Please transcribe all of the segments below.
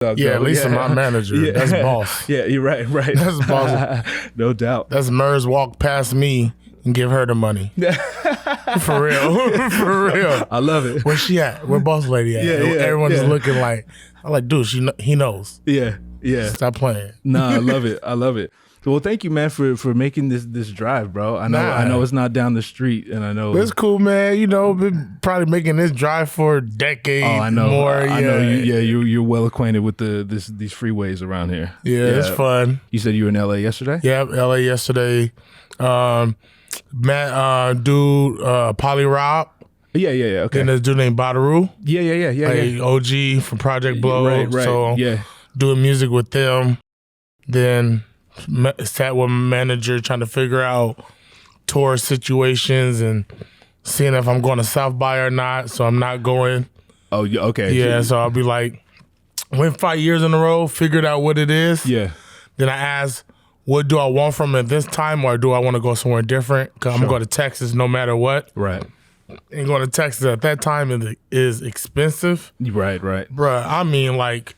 Yeah, at least I'm my manager. Yeah. That's boss. Yeah, you're right. That's boss. No doubt. That's Mers walk past me and give her the money. For real. For real. I love it. Where's she at? Where boss lady at? Yeah, Everyone's just looking like, I'm like, dude, he knows. Yeah. Stop playing. Nah, I love it. So, well, thank you, man, for making this drive, bro. I know it's not down the street, and I know it's cool, man. You know, been probably making this drive for a decade. Oh, I know. More. I know. You're well acquainted with these freeways around here. Yeah, it's fun. You said you were in LA yesterday? Yeah, LA yesterday. Poly Rob. Yeah. Okay. And this dude named Badaru. Yeah. OG from Project Blow. Right. So doing music with them. Then sat with my manager trying to figure out tour situations and seeing if I'm going to South by or not. So I'm not going. Oh, okay. Yeah, so I'll be like, went 5 years in a row, figured out what it is. Yeah. Then I asked, what do I want from it this time, or do I want to go somewhere different? Because I'm going to Texas no matter what. Right. And going to Texas at that time is expensive. Right. Bruh, I mean like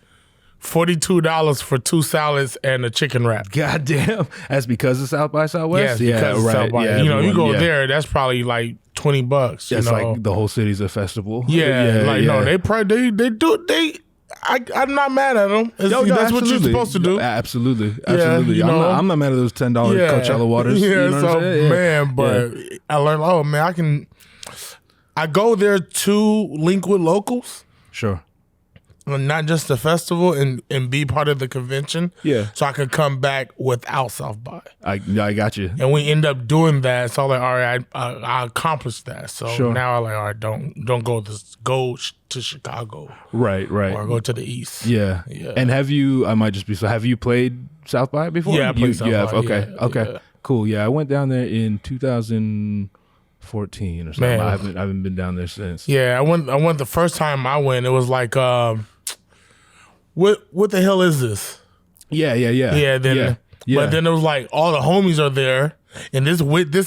$42 for 2 salads and a chicken wrap. God damn. That's because of South by Southwest? Yeah, because of South by. Yeah, you go there, that's probably like $20. That's like the whole city's a festival. No, they probably they do. I'm not mad at them. That's what you're supposed to do. Absolutely. I'm not mad at those $10 Coachella waters. But I learned, I go there to link with locals. Sure. Not just the festival and be part of the convention. Yeah. So I could come back without South by. I got you. And we end up doing that. So I'm like, all right, I accomplished that. So now I'm like, all right, don't go to Chicago. Right. Or go to the East. Yeah. And have you played South by before? Yeah, I played South by. Okay. Okay. Cool. Yeah, I went down there in 2014 or something. Man. I haven't been down there since. Yeah, I went the first time I went. It was like, what the hell is this? Yeah. But then it was like all the homies are there, and this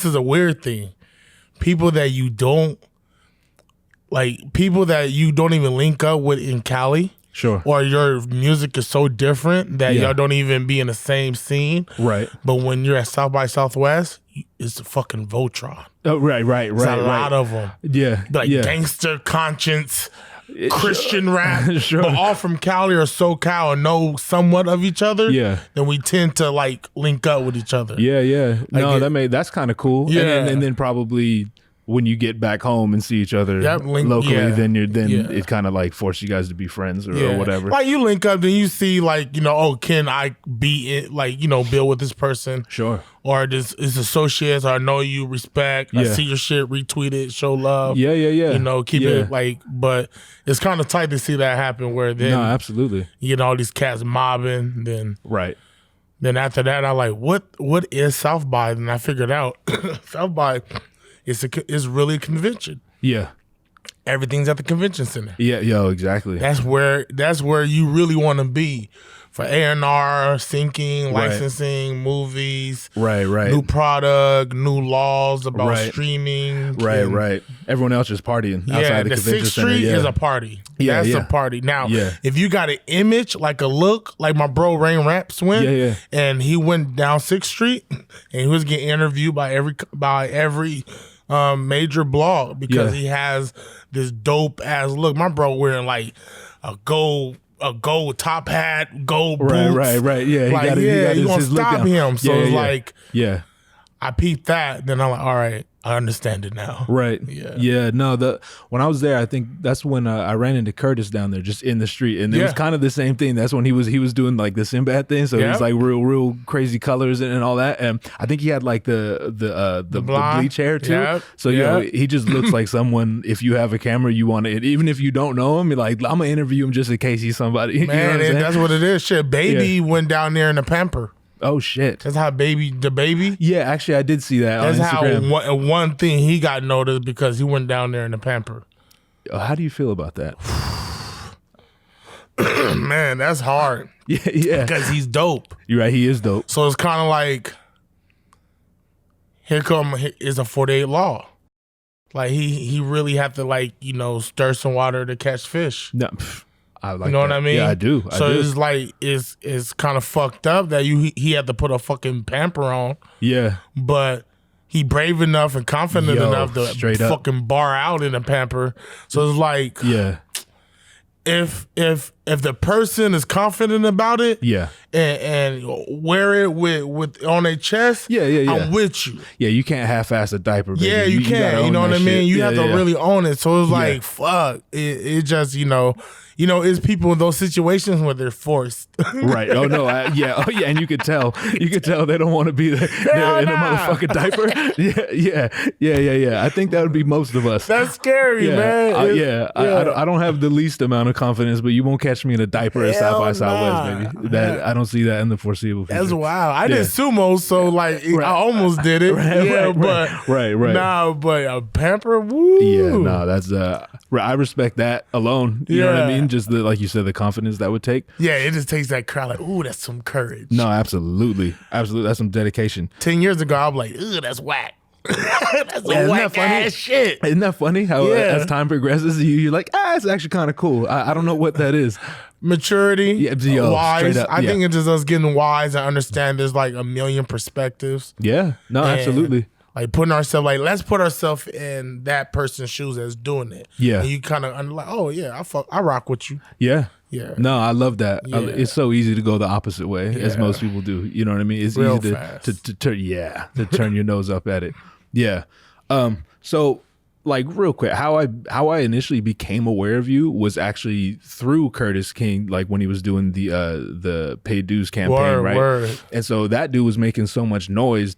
is a weird thing. People that you don't even link up with in Cali. Sure. Or your music is so different that y'all don't even be in the same scene. Right. But when you're at South by Southwest, it's a fucking Voltron. Oh, right. There's a lot of them. Yeah. Gangster, conscience, Christian rap. Sure. But all from Cali or SoCal and know somewhat of each other. Yeah. Then we tend to link up with each other. Yeah. That's kind of cool. Yeah. And then probably when you get back home and see each other locally, then it kind of forces you guys to be friends or whatever. Like you link up, then you see can I be it? Build with this person? Sure. Or this is associates. Or I know you, respect. I see your shit, retweet it, show love. Yeah. Keep it but it's kind of tight to see that happen. Where then absolutely. All these cats mobbing. Then Then after that, I what is South by? And I figured out South by. It's really a convention. Yeah. Everything's at the convention center. Yeah, exactly. That's where you really want to be for A&R, syncing, licensing, movies. Right. New product, new laws about streaming. Right. Everyone else is partying outside the convention center. 6th Street is a party. That's a party. Now, if you got an image, a look, like my bro Rain Raps went, and he went down 6th Street, and he was getting interviewed by every major blog because he has this dope ass look. My bro wearing a gold top hat, gold boots. Right. Yeah, you gonna stop him. So it's yeah. I peeped that, then I'm like, all right, I understand it now. Right. Yeah. No, when I was there, I think that's when I ran into Curtis down there, just in the street, and it was kind of the same thing. That's when he was doing the Sinbad thing, so it was real crazy colors and all that. And I think he had the bleach hair too. Yep. So he just looks like someone. If you have a camera, you want to, even if you don't know him, you're like, I'm gonna interview him just in case he's somebody. Man, that's what it is. Shit, Baby went down there in the Pamper. Oh shit! That's how the baby. Yeah, actually, I did see that. That's on Instagram. How one thing he got noticed because he went down there in the Pamper. How do you feel about that? Man, that's hard. Yeah, because he's dope. You're right. He is dope. So it's kind of like, here is a 48 law. He really have to stir some water to catch fish. No. I like you know that. what I mean? Yeah, I do. It's like it's kind of fucked up that he had to put a fucking pamper on. Yeah, but he brave enough and confident enough to fucking bar out in a pamper. So it's like, yeah. If the person is confident about it, and wear it with on their chest, I'm with you. Yeah, you can't half-ass a diper, baby. Yeah, you can't. You know what I mean? You have to really own it. So it's like, fuck. It just it's people in those situations where they're forced. Right. Oh no. Yeah. Oh yeah. And you could tell they don't want to be there in a motherfucking diaper. Yeah. I think that would be most of us. That's scary, man. I don't have the least amount of confidence, but you won't catch me in a diaper at South by Southwest, baby. I don't see that in the foreseeable future. That's wild. I did sumo, so like I almost did it. Right. Nah, but a pamper, woo. Yeah, no, that's I respect that alone. You know what I mean? Just like you said, the confidence that would take. Yeah, it just takes that crowd like, ooh, that's some courage. No, absolutely. That's some dedication. 10 years ago, I was like, ooh, that's whack. That's a whack ass shit. Isn't that funny how as time progresses, you're like, it's actually kind of cool. I don't know what that is. Maturity, wise. I think it's just us getting wise and understand there's like a million perspectives. Yeah, no, absolutely. Like putting ourselves, like let's put ourselves in that person's shoes that's doing it. Yeah, and you kind of like, oh yeah, I rock with you. Yeah. Yeah. No, I love that. Yeah. It's so easy to go the opposite way, as most people do. You know what I mean? It's real easy to turn your nose up at it. Yeah. So like real quick, how I initially became aware of you was actually through Curtis King, like when he was doing the paid dues campaign, right? Word. And so that dude was making so much noise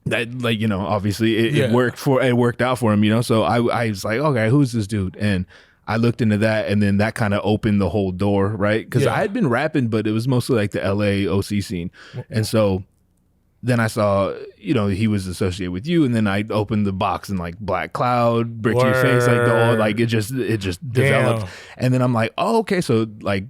that, like, obviously it worked out for him, so I was like, okay, who's this dude? And I looked into that, and then that kind of opened the whole door, right? Because I had been rapping, but it was mostly like the LA OC scene. And so then I saw, he was associated with you, and then I opened the box and like Black Cloud, Brick to Your Face, like it just developed. And then I'm like, oh, okay, so like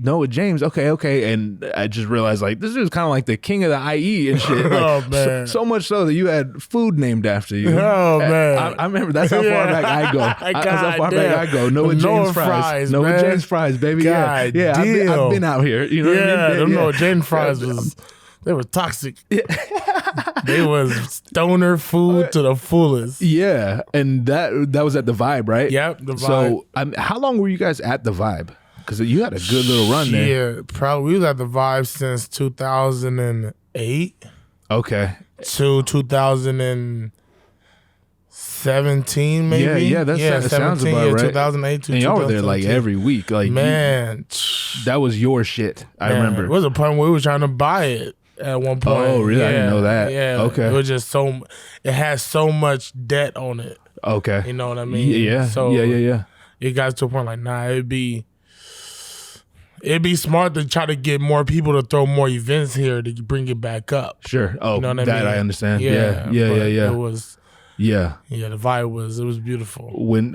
Noa James, okay, and I just realized like this is kind of like the king of the IE and shit. Like, man, so much so that you had food named after you. Oh man, I remember that's how far back I go. That's how far back I go. Noa James fries, Noa James fries, baby. God, yeah. I've been out here. You know what I mean? Them Noa James fries they were toxic. They was stoner food to the fullest. Yeah, and that was at the Vibe, right? Yep, the Vibe. So how long were you guys at the Vibe? Because you had a good little run there. Yeah, probably. We was at the Vibe since 2008. Okay. To 2017, maybe. Yeah, that sounds about right. 2008 to and y'all were there like every week. Like, man, that was your shit. I remember. It was a point where we were trying to buy it at one point. Oh, really? I didn't know that. Yeah. Okay. It was just it has so much debt on it. Okay. You know what I mean? Yeah. So yeah. It got to a point like, it'd be smart to try to get more people to throw more events here to bring it back up. Sure. Oh, you know what I mean? I understand. Yeah. It was. Yeah. Yeah. The vibe was beautiful. When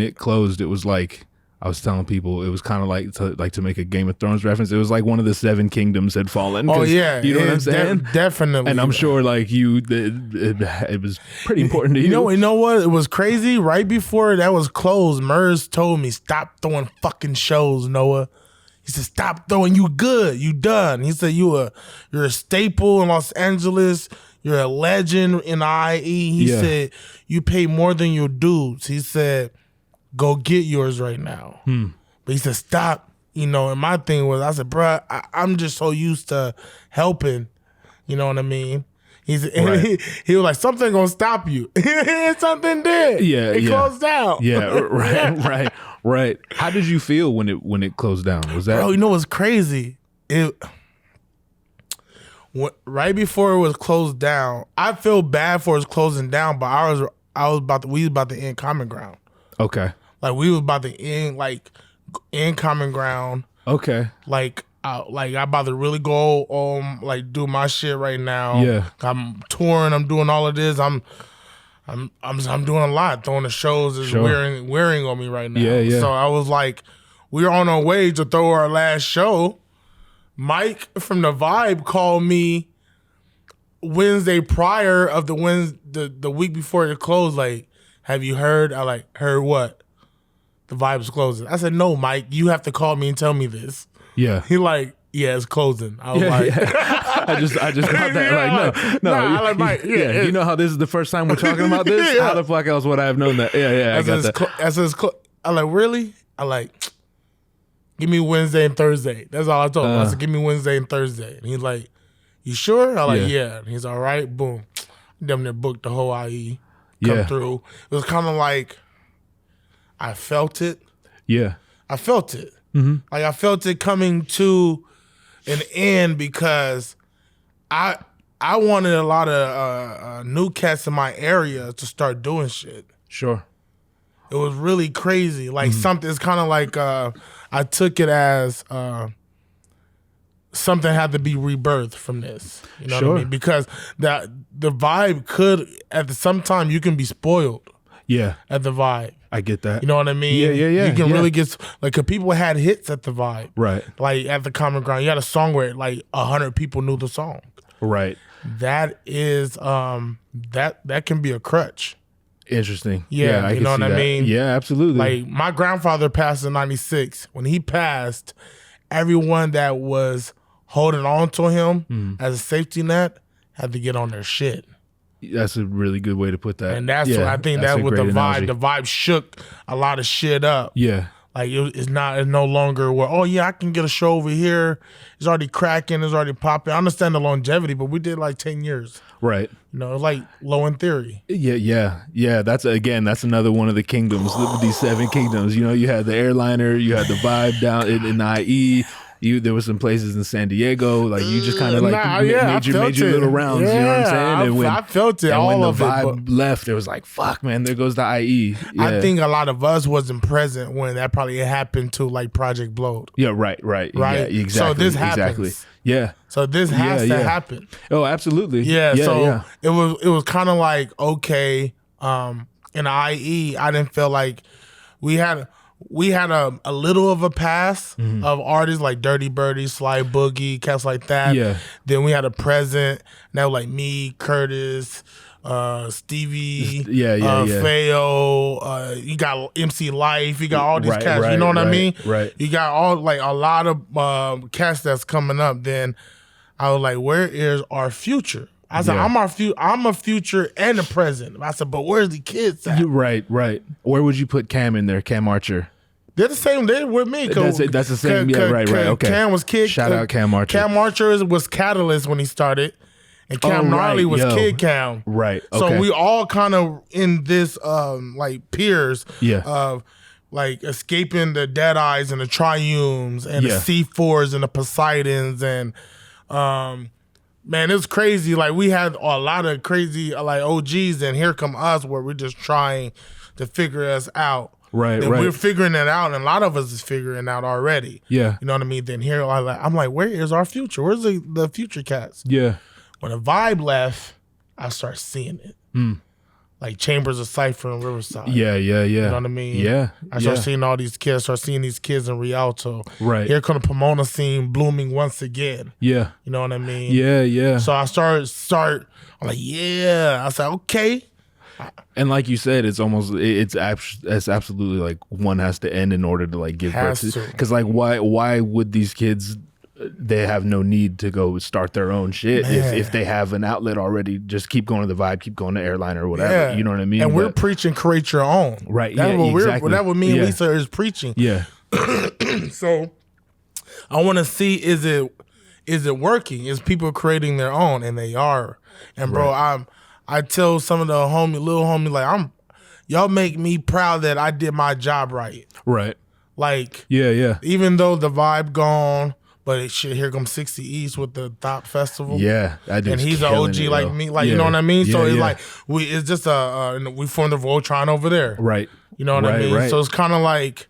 it closed, it was like I was telling people, it was kind of like to make a Game of Thrones reference. It was like one of the 7 kingdoms had fallen. Oh yeah, you know what I'm saying? Definitely. And I'm sure like it was pretty important to you. You know what? It was crazy. Right before that was closed, Murs told me, "Stop throwing fucking shows, Noah." He said, "Stop throwing. You good. You done." He said, "You're a staple in Los Angeles. You're a legend in IE." He said, "You pay more than your dues." He said, "Go get yours right now." But he said, "Stop." And my thing was, I said, "Bruh, I'm just so used to helping." You know what I mean? He said, right. he was like, "Something gonna stop you." Something did. Yeah, it closed down. Yeah, right. How did you feel when it closed down? Was that? Bro, what's crazy? Right before it was closed down, I feel bad for it closing down, but we was about to end Common Ground. Okay. Like we was about to end Common Ground. Okay. Like I about to really go do my shit right now. Yeah. I'm touring. I'm doing all of this. I'm doing a lot. Throwing the shows is wearing on me right now. Yeah. So I was like, we're on our way to throw our last show. Mike from the Vibe called me Wednesday prior of the week before it closed. Like, have you heard? I heard what? the Vibe's closing. I said, no, Mike, you have to call me and tell me this. Yeah. He like, yeah, it's closing. I was like, I just got that. Like, no. I like, Mike, you know how this is the first time we're talking about this? How the fuck else would I have known that? Yeah, I got that. I like, really? I like, give me Wednesday and Thursday. That's all I told him. I said, give me Wednesday and Thursday. And he's like, you sure? I like, yeah. And he's all right. Boom. Damn near booked the whole IE. Come through. It was kind of like, I felt it. Yeah. I felt it. Mm-hmm. Like I felt it coming to an end because I wanted a lot of new cats in my area to start doing shit. Sure. It was really crazy. Like something, it's kind of like I took it as something had to be rebirthed from this. You know what I mean? Because the Vibe could, at some time, you can be spoiled. Yeah. At the Vibe. I get that. You know what I mean? Yeah. You can really get, like, cause people had hits at the Vibe. Right. Like, at the Common Ground. You had a song where, like, 100 people knew the song. Right. That is, that can be a crutch. Interesting. Yeah, I you know what I mean? Yeah, absolutely. Like, my grandfather passed in 96. When he passed, everyone that was holding on to him as a safety net had to get on their shit. That's a really good way to put that. And that's what I think that with the Vibe. Analogy. The Vibe shook a lot of shit up. Yeah. Like it's no longer where, oh yeah, I can get a show over here. It's already cracking, it's already popping. I understand the longevity, but we did like 10 years. Right. You know, it's like Low in Theory. Yeah. That's another one of the kingdoms, these 7 kingdoms. You know, you had the Airliner, you had the Vibe down in IE. There were some places in San Diego, like you just kind of like made your little rounds. Yeah, you know what I'm saying? And I felt it. And all when the of Vibe left, it was like, fuck, man, there goes the IE. Yeah. I think a lot of us wasn't present when that probably happened to like Project Blowed. Yeah, right. Yeah, exactly. So this happens. Exactly. Yeah. So this has to happen. Oh, absolutely. Yeah. So it was kind of like, okay, in IE, I didn't feel like we had a little of a pass of artists like Dirty Birdie, Sly Boogie, cats like that. Yeah. Then we had a present. Now like me, Curtis, Stevie, Feo. You got MC Life. You got all these cats. You know what I mean? Right. You got all like a lot of cats that's coming up. Then I was like, where is our future? I said, I'm a future and a present. I said, but where's the kids at? Right. Where would you put Cam in there, Cam Archer? They're the same. They're with me. That's the same. Right. Okay. Cam was Kid. Shout out Cam Archer. Cam Archer was Catalyst when he started, and Cam Gnarly was Kid Cam. Right. Okay. So we all kind of in this like peers. Yeah. Of like escaping the Dead Eyes and the Triumes and the C4s and the Poseidons and man, it's crazy. Like we had a lot of crazy like OGs, and here come us where we're just trying to figure us out. Right. We're figuring it out, and a lot of us is figuring it out already. Yeah. You know what I mean? Then here I'm like, where is our future? Where's the future cats? Yeah. When the Vibe left, I start seeing it. Like Chambers of Cypher and Riverside. Yeah. You know what I mean? Yeah. I start seeing all these kids, start seeing these kids in Rialto. Right. Here come the Pomona scene blooming once again. Yeah. You know what I mean? Yeah. So I I'm like, I said, okay. And like you said, it's absolutely like one has to end in order to like give birth to. Because like why would these kids? They have no need to go start their own shit if they have an outlet already. Just keep going to the Vibe, keep going to Airliner or whatever. Yeah. You know what I mean? And we're preaching create your own. Right. That's exactly. That's what me and Lisa is preaching. Yeah. So I want to see is it working? Is people creating their own? And they are. And bro, I tell some of the little homie, like y'all make me proud that I did my job right. Right. Like even though the Vibe gone. But here comes 60 East with the Thought Festival. Yeah, and he's an OG like me, like you know what I mean. So it's like it's just we formed the Voltron over there, right? You know what I mean. Right. So it's kind of like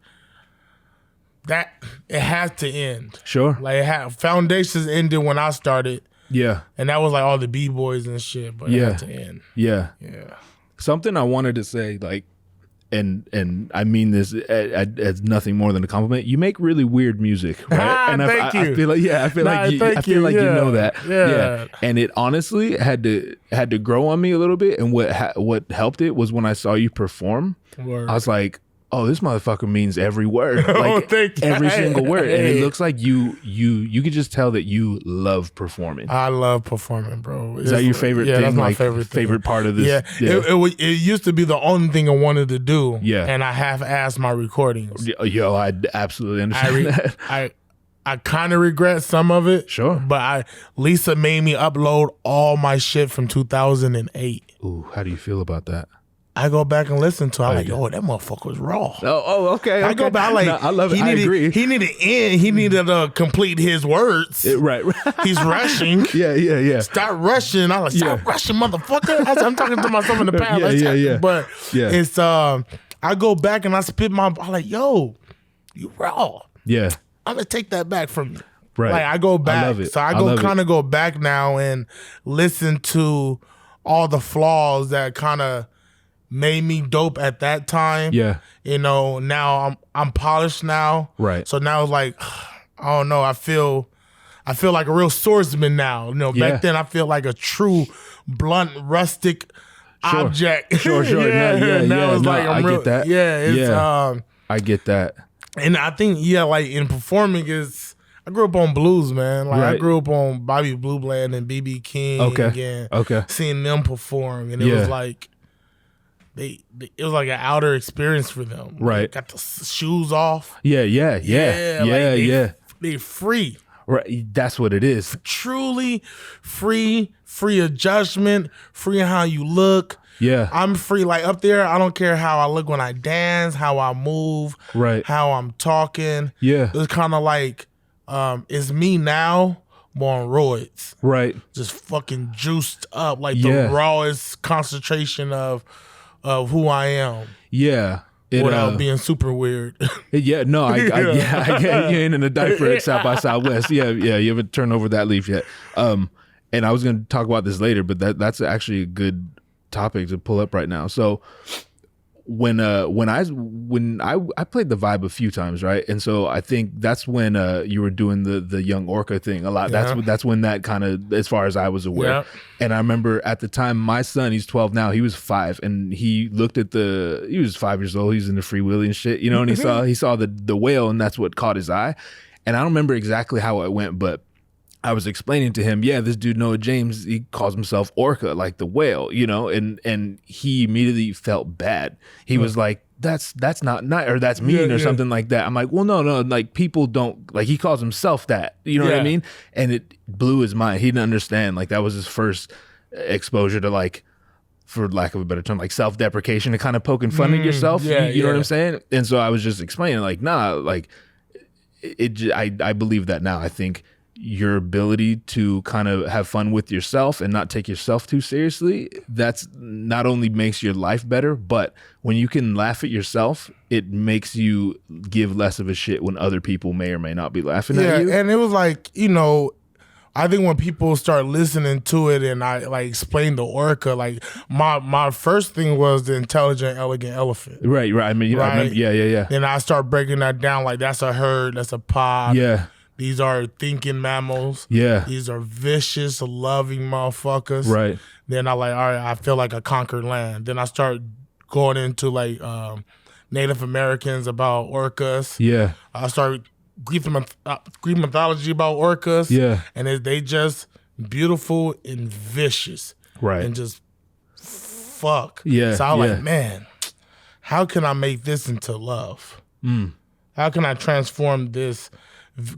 that. It has to end. Sure. Like Foundations ended when I started. Yeah, and that was like all the B-boys and shit. But it had to end. Yeah. Something I wanted to say, like. And I mean this as nothing more than a compliment. You make really weird music, right? And thank you. I feel like you know that. Yeah. And it honestly had to grow on me a little bit. And what helped it was when I saw you perform. Word. I was like, oh, this motherfucker means every word, like every single word. And it looks like you could just tell that you love performing. I love performing, bro. Is that your favorite thing? That's my like, favorite part of this? Yeah. It used to be the only thing I wanted to do. Yeah. And I half-assed my recordings. Yo, I absolutely understand that. I kind of regret some of it. Sure. But Lisa made me upload all my shit from 2008. Ooh, how do you feel about that? I go back and listen to it. I'm like, oh, that motherfucker was raw. Okay. I go back, like, no, I love it. I agree. He needed end. He needed to complete his words. Right. He's rushing. Yeah. Stop rushing. I'm like, stop rushing, motherfucker. I'm talking to myself in the past. Yeah. But it's, I go back and I spit I'm like, yo, you raw. Yeah. I'm going to take that back from you. Right. Like, I go back. I love it. So I go back now and listen to all the flaws that kind of made me dope at that time. Yeah. You know, now I'm polished now. Right. So now it's like, I don't know, I feel like a real swordsman now. You know, back then I feel like a true blunt, rustic object. Sure. Now it's like I get that. I get that. And I think, like in performing I grew up on blues, man. Like I grew up on Bobby Blue Bland and B.B. King. Okay. Seeing them perform. And it was like, it was like an outer experience for them. Right. Like, got the shoes off. Yeah. They free. Right. That's what it is. Truly free adjustment, free in how you look. Yeah. I'm free. Like up there, I don't care how I look when I dance, how I move, right, how I'm talking. Yeah. It's kind of like, it's me now, but on roids. Right. Just fucking juiced up, like the rawest concentration of who I am. Yeah. Without being super weird. Yeah, no, I get you ain't in a diaper at South by Southwest. Yeah, you haven't turned over that leaf yet. And I was going to talk about this later, but that's actually a good topic to pull up right now. So when I played the Vibe a few times, right? And so I think that's when you were doing the young Orca thing a lot. Yeah. That's when that kind of, as far as I was aware. Yeah. And I remember at the time, my son, he's 12 now, he was 5, and he looked at he was 5 years old, he's in the Free Willy and shit, you know, and he saw the whale, and that's what caught his eye. And I don't remember exactly how it went, but I was explaining to him, this dude Noa James, he calls himself Orca, like the whale, you know, and he immediately felt bad. He was like, that's not or that's mean or something like that. I'm like, well, no, like people don't, like he calls himself that, you know what I mean? And it blew his mind. He didn't understand. Like that was his first exposure to, like, for lack of a better term, like self-deprecation and kind of poking fun at yourself. You know what I'm saying? And so I was just explaining, like, nah, like I believe that now. I think your ability to kind of have fun with yourself and not take yourself too seriously, that's not only makes your life better, but when you can laugh at yourself, it makes you give less of a shit when other people may or may not be laughing at you. And it was like, you know, I think when people start listening to it and I like explain the Orca, like my first thing was the intelligent, elegant elephant. Right. I mean, I remember, yeah. Then I start breaking that down, like that's a herd, that's a pod. Yeah. These are thinking mammals. Yeah. These are vicious, loving motherfuckers. Right. Then I like, all right, I feel like I conquered land. Then I start going into like Native Americans about orcas. Yeah. I started Greek mythology about orcas. Yeah. And they just beautiful and vicious. Right. And just fuck. Yeah. So I was like, man, how can I make this into love? How can I transform this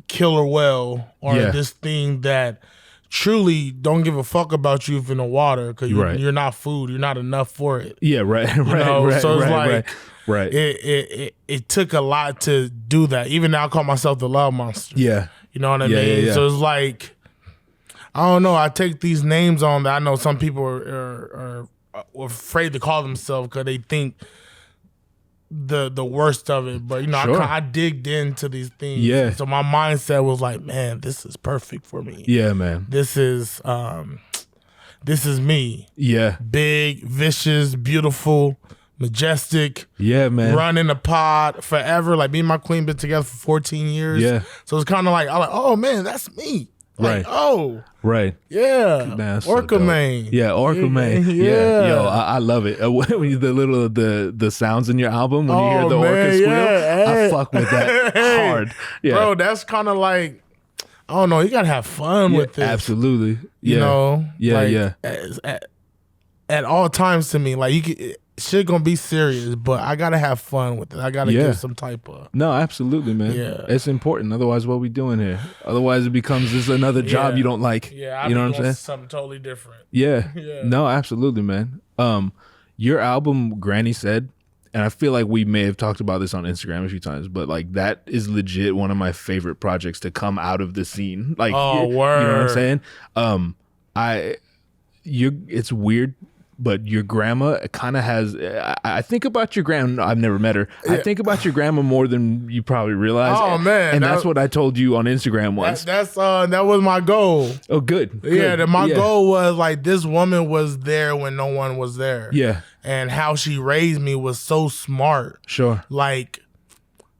killer whale or this thing that truly don't give a fuck about you if in the water because you're not food, you're not enough for it. Yeah, right. So it's like right. It took a lot to do that. Even now I call myself the love monster. Yeah. You know what I mean? Yeah. So it's like, I don't know, I take these names on that I know some people are afraid to call themselves because they think the worst of it, but you know, sure. I digged into these things. Yeah. So my mindset was like, man, this is perfect for me. Yeah, man. This is me. Yeah. Big, vicious, beautiful, majestic. Yeah, man. Running a pod forever. Like me and my queen been together for 14 years. Yeah. So it's kind of like, I'm like, oh man, that's me. Like, oh. Right. Yeah. Man, Orca Main. Yeah, Orca Main. Yeah. Yo, I love it. When you, the sounds in your album, when you hear the orca squeal, I fuck with that hard. Yeah. Bro, that's kind of like, I don't know, you got to have fun with it. Absolutely. Yeah. You know? Yeah, like, at all times to me, like, shit gonna be serious, but I gotta have fun with it. I gotta give some type of. No, absolutely, man. Yeah, it's important. Otherwise, what we doing here? Otherwise, it becomes just another job you don't like. Yeah, you know what I'm saying? Something totally different. Yeah. No, absolutely, man. Your album, Granny Said, and I feel like we may have talked about this on Instagram a few times, but like that is legit one of my favorite projects to come out of the scene. Like, oh, word. You know what I'm saying? It's weird. But your grandma kind of has. I think about your grandma. I've never met her. I think about your grandma more than you probably realize. Oh man, and that's what I told you on Instagram once. That was my goal. Oh, good. Yeah, my goal was like this woman was there when no one was there. Yeah, and how she raised me was so smart. Sure. Like,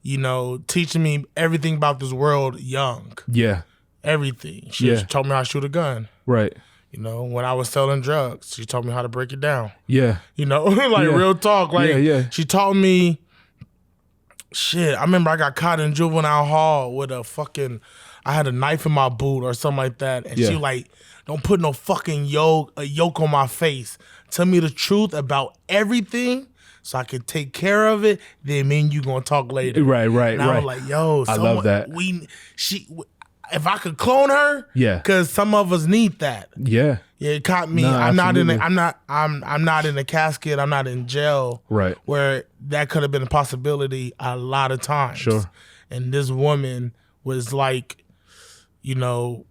you know, teaching me everything about this world young. Yeah. Everything. She told me how to shoot a gun. Right. You know, when I was selling drugs, she taught me how to break it down. Yeah. You know, like real talk. Like, she taught me, shit, I remember I got caught in juvenile hall with I had a knife in my boot or something like that. And she like, don't put no fucking yoke on my face. Tell me the truth about everything so I can take care of it. Then me and you gonna talk later. Right. And I was like, yo, I love that. If I could clone her, because some of us need that. Yeah, it caught me. No, I'm not in a casket. I'm not in jail. Right, where that could have been a possibility a lot of times. Sure. And this woman was like, you know,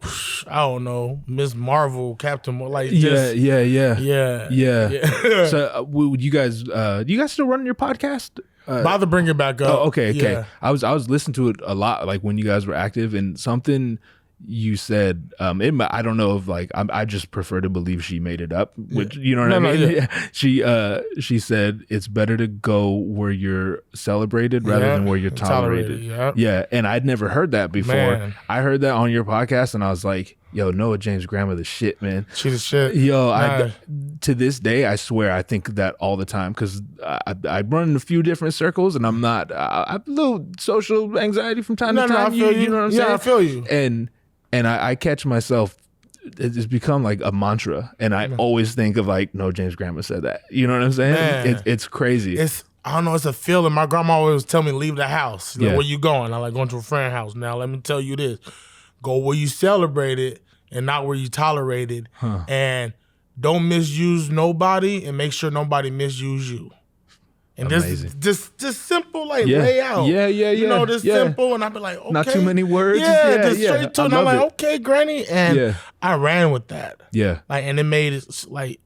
I don't know, Miss Marvel, Captain, like just, yeah. So, would you guys? Do you guys still run your podcast? About to bring it back up. Oh, okay. Yeah. I was listening to it a lot, like when you guys were active, and something you said. I don't know if like I just prefer to believe she made it up. Which you know what I mean. Yeah. She said it's better to go where you're celebrated rather than where you're tolerated. Yeah, and I'd never heard that before. Man. I heard that on your podcast, and I was like, yo, Noa James' grandma the shit, man. She the shit. Yo, to this day, I swear I think that all the time because I run in a few different circles and I'm not, I have a little social anxiety from time to time. I feel you. You know what I'm saying? I feel you. And I catch myself, it's become like a mantra. And I always think of like, Noa James' grandma said that. You know what I'm saying? It's crazy. I don't know, it's a feeling. My grandma always tell me, leave the house. Like, where you going? I like going to a friend's house. Now, let me tell you this. Go where you celebrated and not where you tolerated. And don't misuse nobody and make sure nobody misuse you. And this simple like layout. Yeah. You know, this simple. And I'd be like, okay. Not too many words. Just straight to it. And I'm like, okay, Granny. And I ran with that. Yeah. Like, and it made it like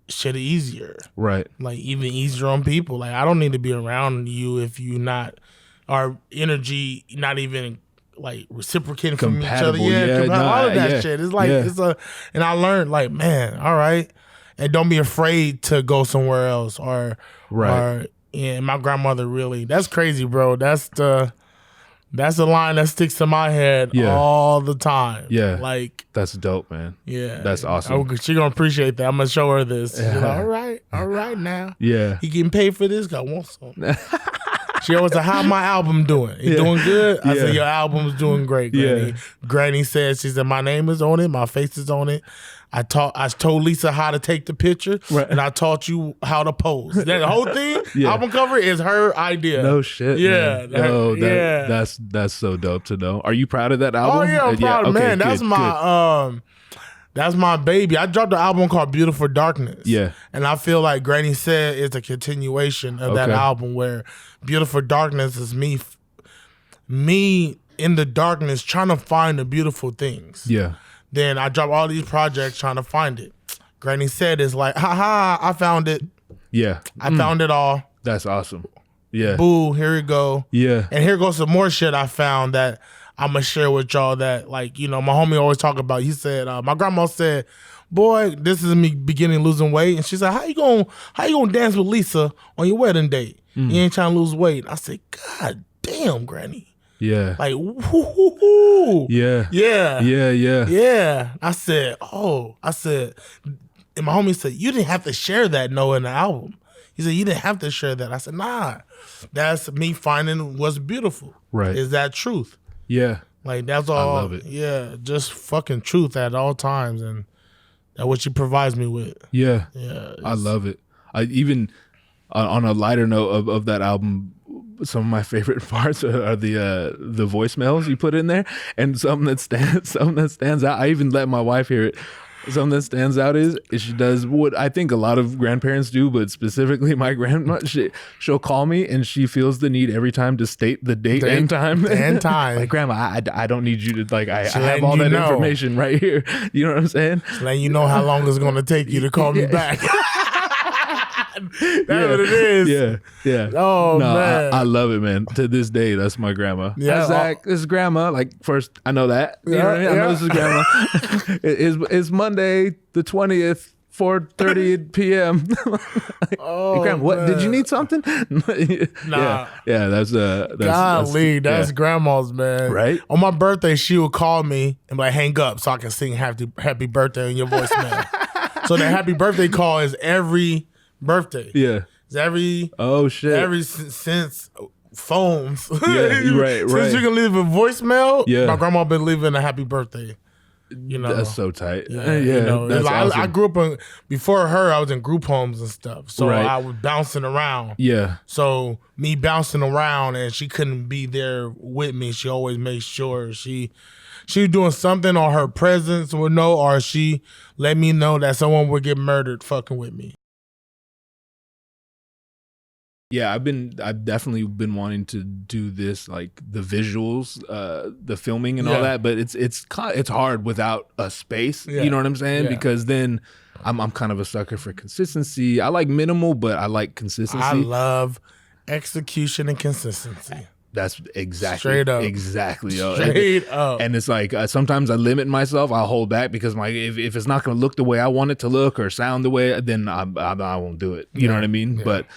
shit easier. Right. Like even easier on people. Like I don't need to be around you if you not, our energy not even like reciprocating from each other. All of that shit. It's like and I learned like, man, all right. And don't be afraid to go somewhere else or my grandmother really, that's crazy, bro. That's the line that sticks to my head all the time. Yeah. Like that's dope, man. Yeah. That's awesome. She gonna appreciate that. I'm gonna show her this. She's like, all right now. Yeah. He getting paid for this? I want some. She always said, how my album doing? It doing good? I said, your album's doing great, Granny. Granny said, she said, my name is on it, my face is on it. I told Lisa how to take the picture, and I taught you how to pose. That whole thing, album cover, is her idea. No shit. Yeah. That's so dope to know. Are you proud of that album? Oh yeah, I'm proud. Man, that's my baby. I dropped an album called Beautiful Darkness. Yeah. And I feel like Granny Said is a continuation of that album where Beautiful Darkness is me in the darkness trying to find the beautiful things. Yeah. Then I drop all these projects trying to find it. Granny Said is like, I found it. Yeah. I found it all. That's awesome. Yeah. Boo, here we go. Yeah. And here goes some more shit I found that I'm going to share with y'all that, like, you know, my homie always talk about. He said, my grandma said, boy, this is me beginning losing weight. And she said, how you gonna dance with Lisa on your wedding date? You ain't trying to lose weight. I said, God damn, Granny. Yeah. Like, woo-hoo-hoo. Yeah. Yeah. Yeah, yeah. Yeah. I said, and my homie said, you didn't have to share that, Noah, in the album. He said, you didn't have to share that. I said, nah, that's me finding what's beautiful. Right. Is that truth. Yeah. Like, that's all. I love it. Yeah, just fucking truth at all times. And that's what she provides me with. Yeah. Yeah. I love it. I even, on a lighter note of that album, some of my favorite parts are the voicemails you put in there, and something that stands out. I even let my wife hear it. Something that stands out is she does what I think a lot of grandparents do, but specifically my grandma. She'll call me and she feels the need every time to state the date and time. And time. Like, Grandma, I don't need you to I have all that information right here. You know what I'm saying? She's letting you know how long it's going to take you to call me back. That's what it is. Yeah, yeah. Oh, no, man. I love it, man. To this day, that's my grandma. Yeah, Hi, Zach, this is grandma. Like, first, I know that. You know what I mean? I know this is grandma. It's Monday the 20th, 4:30 p.m. Like, oh, hey, grandma, what? Did you need something? Nah. Yeah, that's golly, that's grandma's, man. Right? On my birthday, she would call me and be like, hang up so I can sing happy birthday in your voicemail. So the happy birthday call is every birthday. Yeah. It's every since phones. Yeah, right. Since you can leave a voicemail, yeah. my grandma been leaving a happy birthday. You know, that's so tight. Yeah, you know, that's awesome. I grew up before her. I was in group homes and stuff, so right. I was bouncing around. Yeah. So me bouncing around, and she couldn't be there with me. She always made sure she was doing something, or her presence would know, or she let me know that someone would get murdered fucking with me. Yeah, I've definitely been wanting to do this, like the visuals, the filming and all that, but it's hard without a space. Yeah. You know what I'm saying? Yeah. Because then I'm kind of a sucker for consistency. I like minimal, but I like consistency. I love execution and consistency. That's exactly straight up. Exactly. Straight up. And it's like sometimes I limit myself. I'll hold back because if it's not going to look the way I want it to look or sound the way, then I won't do it. You know what I mean? Yeah. But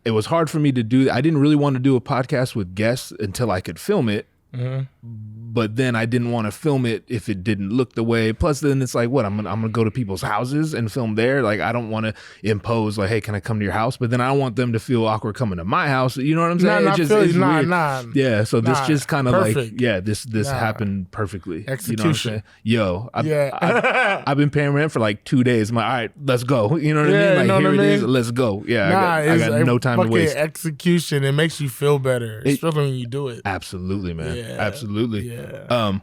it was hard for me to do. I didn't really want to do a podcast with guests until I could film it. Mm-hmm. But then I didn't want to film it if it didn't look the way. Plus, then it's like, what? I'm gonna go to people's houses and film there. Like, I don't want to impose like, hey, can I come to your house? But then I don't want them to feel awkward coming to my house. You know what I'm saying? Yeah. So this just kind of like, this happened perfectly. Execution. You know what I'm saying? I've been paying rent for like 2 days. I'm like, all right, let's go. You know what I mean? Like, here it is. Let's go. Yeah. I got no time to waste. Execution. It makes you feel better, especially when you do it. Absolutely, man. Yeah. Absolutely. Yeah.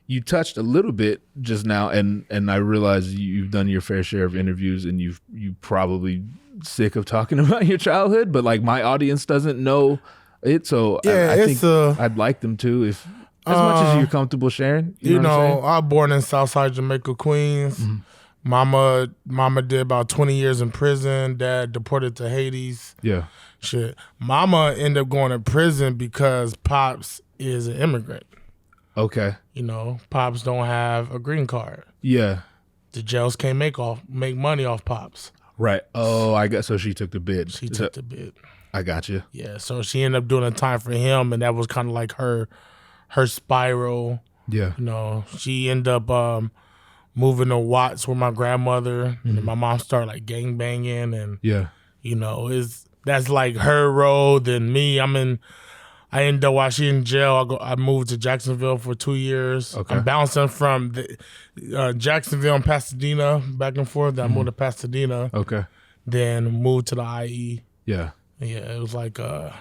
You touched a little bit just now, and I realize you've done your fair share of interviews, and you probably sick of talking about your childhood, but like my audience doesn't know it, so I think I'd like them to, if as much as you're comfortable sharing. You know I was born in Southside Jamaica, Queens. Mm-hmm. Mama did about 20 years in prison. Dad deported to Haiti. Yeah. Shit. Mama ended up going to prison because Pops is an immigrant. Okay. You know, Pops don't have a green card. Yeah. The jails can't make money off Pops. Right. Oh, I got. So she took the bid. She took the bid. I got you. Yeah. So she ended up doing a time for him, and that was kind of like her spiral. Yeah. You know, she ended up moving to Watts with my grandmother, and my mom started like gang banging, and you know, that's like her road. And me, I ended up while she in jail. I moved to Jacksonville for 2 years. Okay. I'm bouncing from Jacksonville and Pasadena back and forth. Then I moved to Pasadena. Okay. Then moved to the IE. Yeah. Yeah, it was like it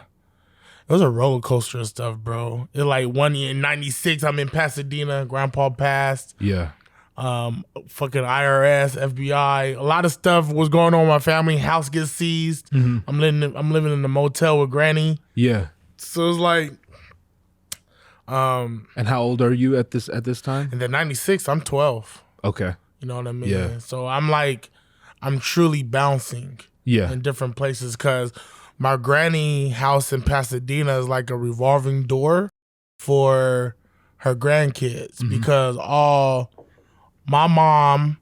was a roller coaster and stuff, bro. It like 1 year in '96, I'm in Pasadena. Grandpa passed. Yeah. Fucking IRS, FBI, a lot of stuff was going on with my family. House gets seized. Mm-hmm. I'm living in the motel with Granny. Yeah. So it's like, and how old are you at this time? In the '96, I'm 12. Okay. You know what I mean? Yeah. So I'm truly bouncing. Yeah. In different places, because my granny house in Pasadena is like a revolving door for her grandkids, because all my mom,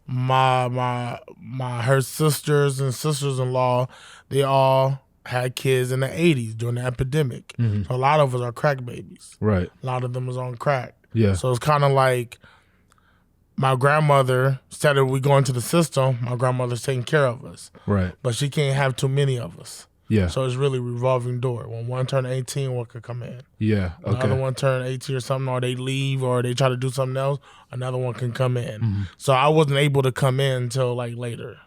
her sisters and sisters-in-law, they all had kids in the 80s during the epidemic. Mm-hmm. So a lot of us are crack babies. Right. A lot of them was on crack. Yeah. So it's kind of like my grandmother, instead of we going to the system, my grandmother's taking care of us. Right. But she can't have too many of us. Yeah. So it's really revolving door. When one turn 18, one could come in. Yeah. Okay. Another one turn 18 or something, or they leave, or they try to do something else, another one can come in. Mm-hmm. So I wasn't able to come in until like later.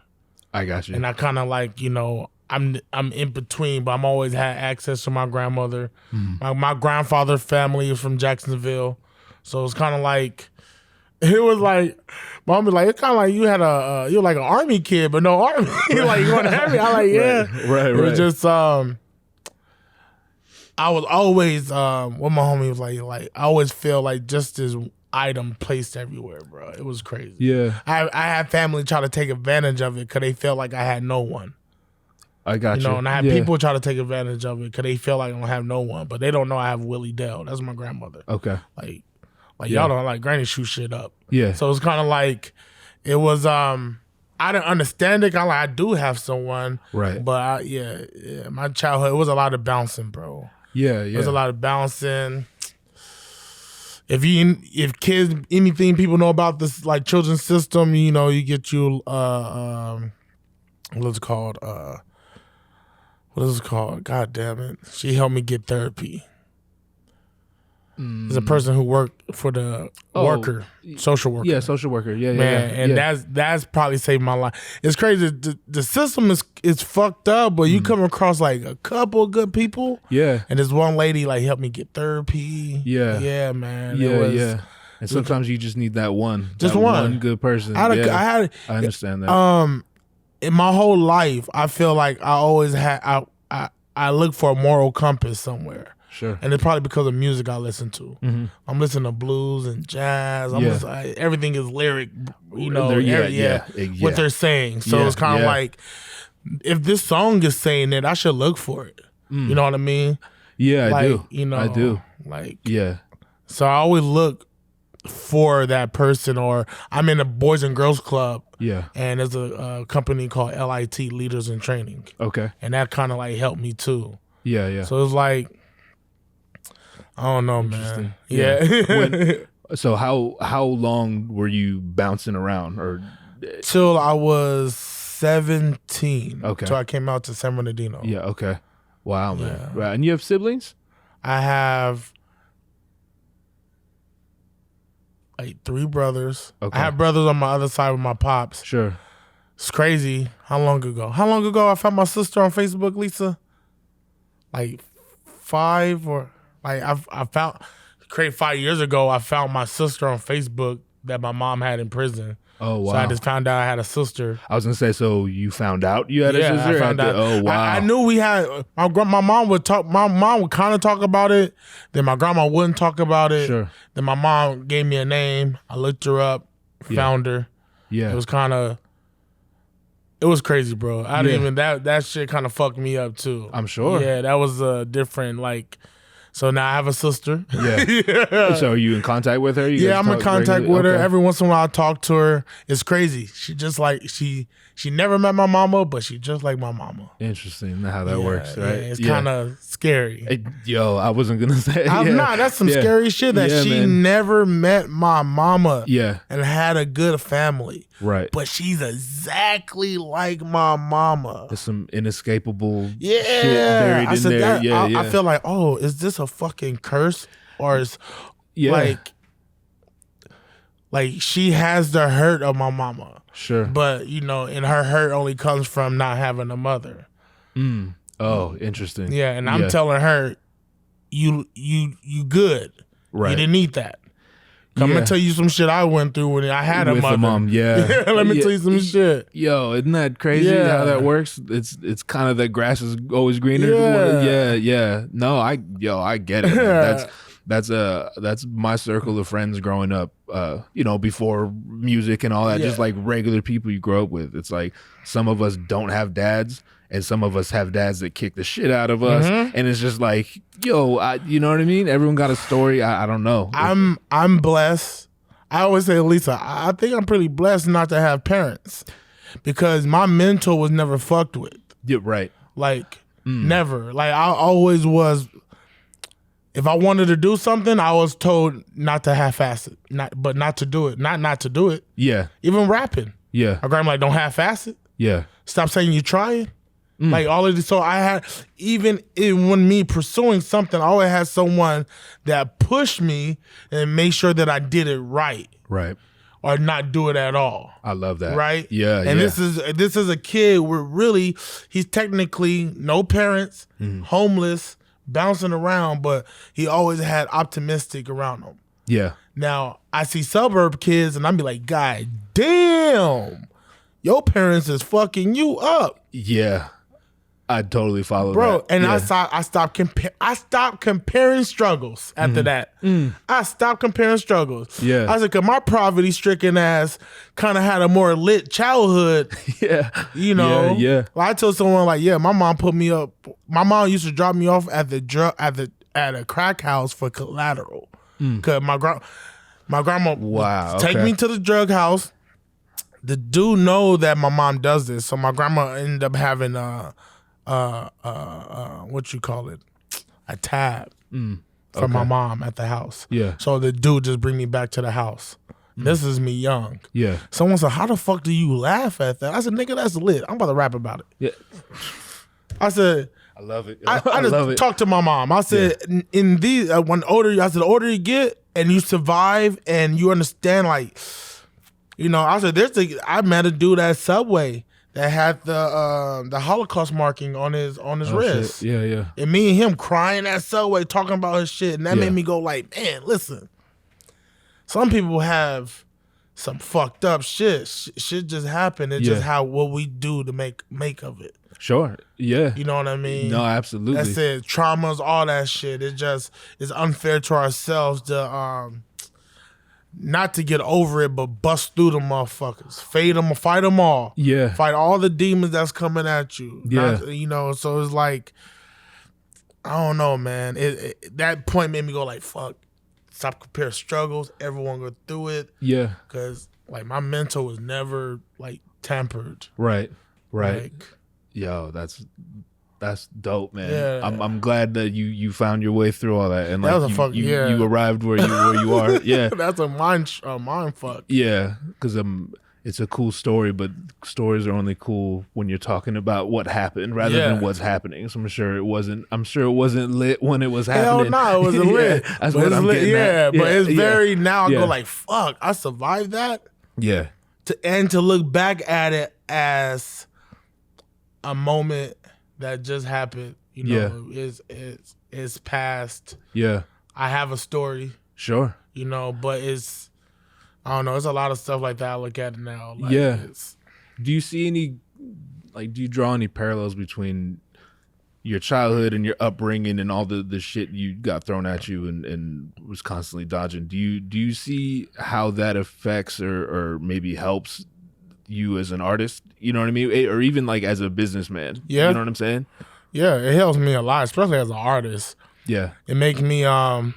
I got you. And I kind of like, you know, I'm in between, but I'm always had access to my grandmother. Mm-hmm. My grandfather's family is from Jacksonville. So it's kind of like, it was like, mom was like, it's kind of like you had you're like an army kid, but no army. Like, you want to have me? I'm like, yeah. Right. It was just, I was always, what my homie was like, I always feel like just this item placed everywhere, bro. It was crazy. Yeah. I had family try to take advantage of it because they felt like I had no one. I got you. You know, and I had people try to take advantage of it because they feel like I don't have no one, but they don't know I have Willie Dell. That's my grandmother. Okay. Like y'all don't like granny shoot shit up. Yeah. So it's kind of like, it was, I didn't understand it. I do have someone. Right. But my childhood, it was a lot of bouncing, bro. Yeah. It was a lot of bouncing. If kids, anything people know about this like children's system, you know, you get you what's it called? What is it called? God damn it! She helped me get therapy. There's a person who worked for the worker, social worker. Yeah, social worker. Yeah, man, and that's probably saved my life. It's crazy. The system is fucked up, but you come across like a couple of good people. Yeah, and this one lady like helped me get therapy. Yeah, man. Yeah. And sometimes you just need that one, one good person. I understand that. In my whole life, I feel like I always had I look for a moral compass somewhere. Sure. And it's probably because of music I listen to. Mm-hmm. I'm listening to blues and jazz. Everything is lyric, you know, what they're saying. So it's kind of like, if this song is saying it, I should look for it. You know what I mean? Yeah, like, I do. You know, I do. Like, yeah. So I always look for that person, or I'm in a Boys and Girls Club. Yeah. And there's a company called LIT, Leaders in Training. Okay. And that kind of like helped me too. Yeah. So it's like, I don't know, man. Yeah. So how long were you bouncing around, or till I was 17? Okay. Till I came out to San Bernardino. Yeah. Okay. Wow, man. Yeah. Right. And you have siblings? I have like 3 brothers. Okay. I have brothers on my other side with my pops. Sure. It's crazy. How long ago I found my sister on Facebook, Lisa? Like 5 or. Like I found, 5 years ago, I found my sister on Facebook that my mom had in prison. Oh, wow. So I just found out I had a sister. I was going to say, so you found out you had a sister? I found out. Oh, wow. I knew we had, my mom would kind of talk about it. Then my grandma wouldn't talk about it. Sure. Then my mom gave me a name. I looked her up, found her. Yeah. It was it was crazy, bro. I didn't even, that shit kind of fucked me up too. I'm sure. Yeah, that was a different, like, so now I have a sister. Yeah. So are you in contact with her? I'm in contact with her. Every once in a while I talk to her. It's crazy. She just like, she never met my mama, but she just like my mama. Interesting how that works, right? Yeah, it's kind of scary. I wasn't going to say. I'm not. That's some scary shit that she never met my mama. Yeah. And had a good family. Right. But she's exactly like my mama. There's some inescapable shit buried in there. I feel like, is this a fucking curse? Or is like she has the hurt of my mama. Sure. But, you know, and her hurt only comes from not having a mother. Oh, interesting. Yeah, and I'm telling her, you good. Right. You didn't need that. I'm gonna tell you some shit I went through when I had a mother. Mom, Let me tell you some shit. Yo, isn't that crazy how that works? It's kind of the grass is always greener. Yeah. No, I get it. Man. That's my circle of friends growing up. Before music and all that, just like regular people you grow up with. It's like some of us don't have dads, and some of us have dads that kick the shit out of us, and it's just like, you know what I mean? Everyone got a story. I don't know. I'm blessed. I always say, Lisa, I think I'm pretty blessed not to have parents, because my mentor was never fucked with. Yeah, right. Like, Never. Like I always was. If I wanted to do something, I was told not to half-ass it, not to do it, not to do it. Yeah. Even rapping. Yeah. My grandma like, don't half-ass it. Yeah. Stop saying you're trying. Like all of this. So I had, when me pursuing something, I always had someone that pushed me and made sure that I did it right. Right. Or not do it at all. I love that. Right? Yeah. And this is a kid where really he's technically no parents, homeless, bouncing around, but he always had optimistic around him. Yeah. Now I see suburb kids and I be like, God damn, your parents is fucking you up. Yeah. I totally follow bro, that. And I stopped comparing struggles after that. I stopped comparing struggles. Yeah. I said, cause my poverty-stricken ass kind of had a more lit childhood. Yeah. You know. Yeah. Like, I told someone like, yeah, my mom put me up. My mom used to drop me off at a crack house for collateral. Cause my grandma take me to the drug house. The dude know that my mom does this, so my grandma ended up having what you call it, a tab for my mom at the house. Yeah. So the dude just bring me back to the house. This is me young. Yeah. Someone said, how the fuck do you laugh at that? I said, nigga, that's lit. I'm about to rap about it. Yeah. I said, I love it. I just talked to my mom. I said, in these, the older you get and you survive and you understand, like, you know, I said, I met a dude at Subway that had the Holocaust marking on his wrist. Shit. Yeah, yeah. And me and him crying at Subway talking about his shit. And that made me go like, man, listen. Some people have some fucked up shit. Shit just happened. It's just what we do to make of it. Sure. Yeah. You know what I mean? No, absolutely. That's it. Traumas, all that shit. It's unfair to ourselves to not to get over it, but bust through the motherfuckers. Fight them all. Yeah. Fight all the demons that's coming at you. Yeah. You know, so it's like, I don't know, man. That point made me go like, fuck. Stop comparing struggles. Everyone go through it. Yeah. Because, like, my mental was never, like, tempered. Right. Right. Like, yo, that's dope, man. Yeah. I'm glad that you found your way through all that, and that was you arrived where you are. Yeah, that's a mind fuck. Yeah, because it's a cool story, but stories are only cool when you're talking about what happened rather than what's happening. So I'm sure it wasn't lit when it was happening. Hell no, it wasn't lit. That's what I'm getting at. But it's very now. I go like, fuck, I survived that. Yeah, to look back at it as a moment that just happened, you know, is past. Yeah. I have a story. Sure. You know, but I don't know, it's a lot of stuff like that I look at now. Like, yeah. Do you see do you draw any parallels between your childhood and your upbringing and all the shit you got thrown at you and was constantly dodging? Do you see how that affects or maybe helps you as an artist, you know what I mean, or even like as a businessman? Yeah, you know what I'm saying? Yeah, it helps me a lot, especially as an artist. Yeah, it makes me I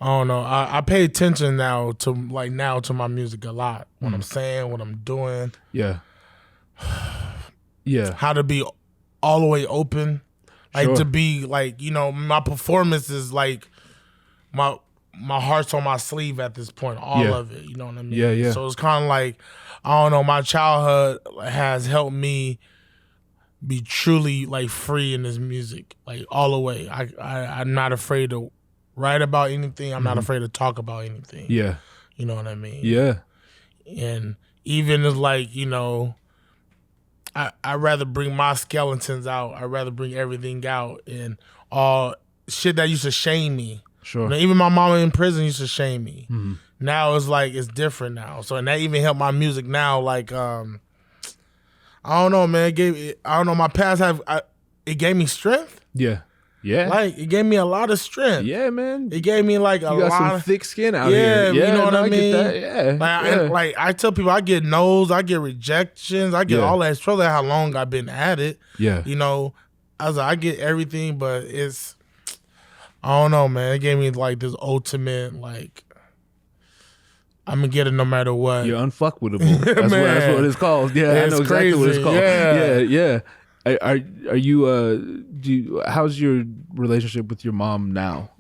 don't know, I pay attention now to my music a lot, what I'm saying, what I'm doing. Yeah. Yeah, how to be all the way open, like to be like, you know, my performance is like my heart's on my sleeve at this point, all of it, you know what I mean? Yeah, yeah. So it's kind of like, I don't know, my childhood has helped me be truly like free in this music, like all the way. I'm not afraid to write about anything. I'm not afraid to talk about anything. Yeah. You know what I mean? Yeah. And even as like, you know, I'd rather bring my skeletons out. I'd rather bring everything out and all shit that used to shame me. Sure. You know, even my mama in prison used to shame me. Now it's like, it's different now. So, and that even helped my music now. Like, I don't know, man. I don't know. My past it gave me strength. Yeah. Yeah. Like, it gave me a lot of strength. Yeah, man. It gave me like you got some thick skin out here. Yeah, you know what I mean? Yeah. Like I tell people, I get no's, I get rejections, I get all that. It's probably how long I've been at it. Yeah. You know, I get everything, but I don't know, man. It gave me like this ultimate, like, I'm gonna get it no matter what. You're unfuckwittable. That's what it's called. Yeah, I know exactly what it's called. Yeah. Yeah. Are you? How's your relationship with your mom now?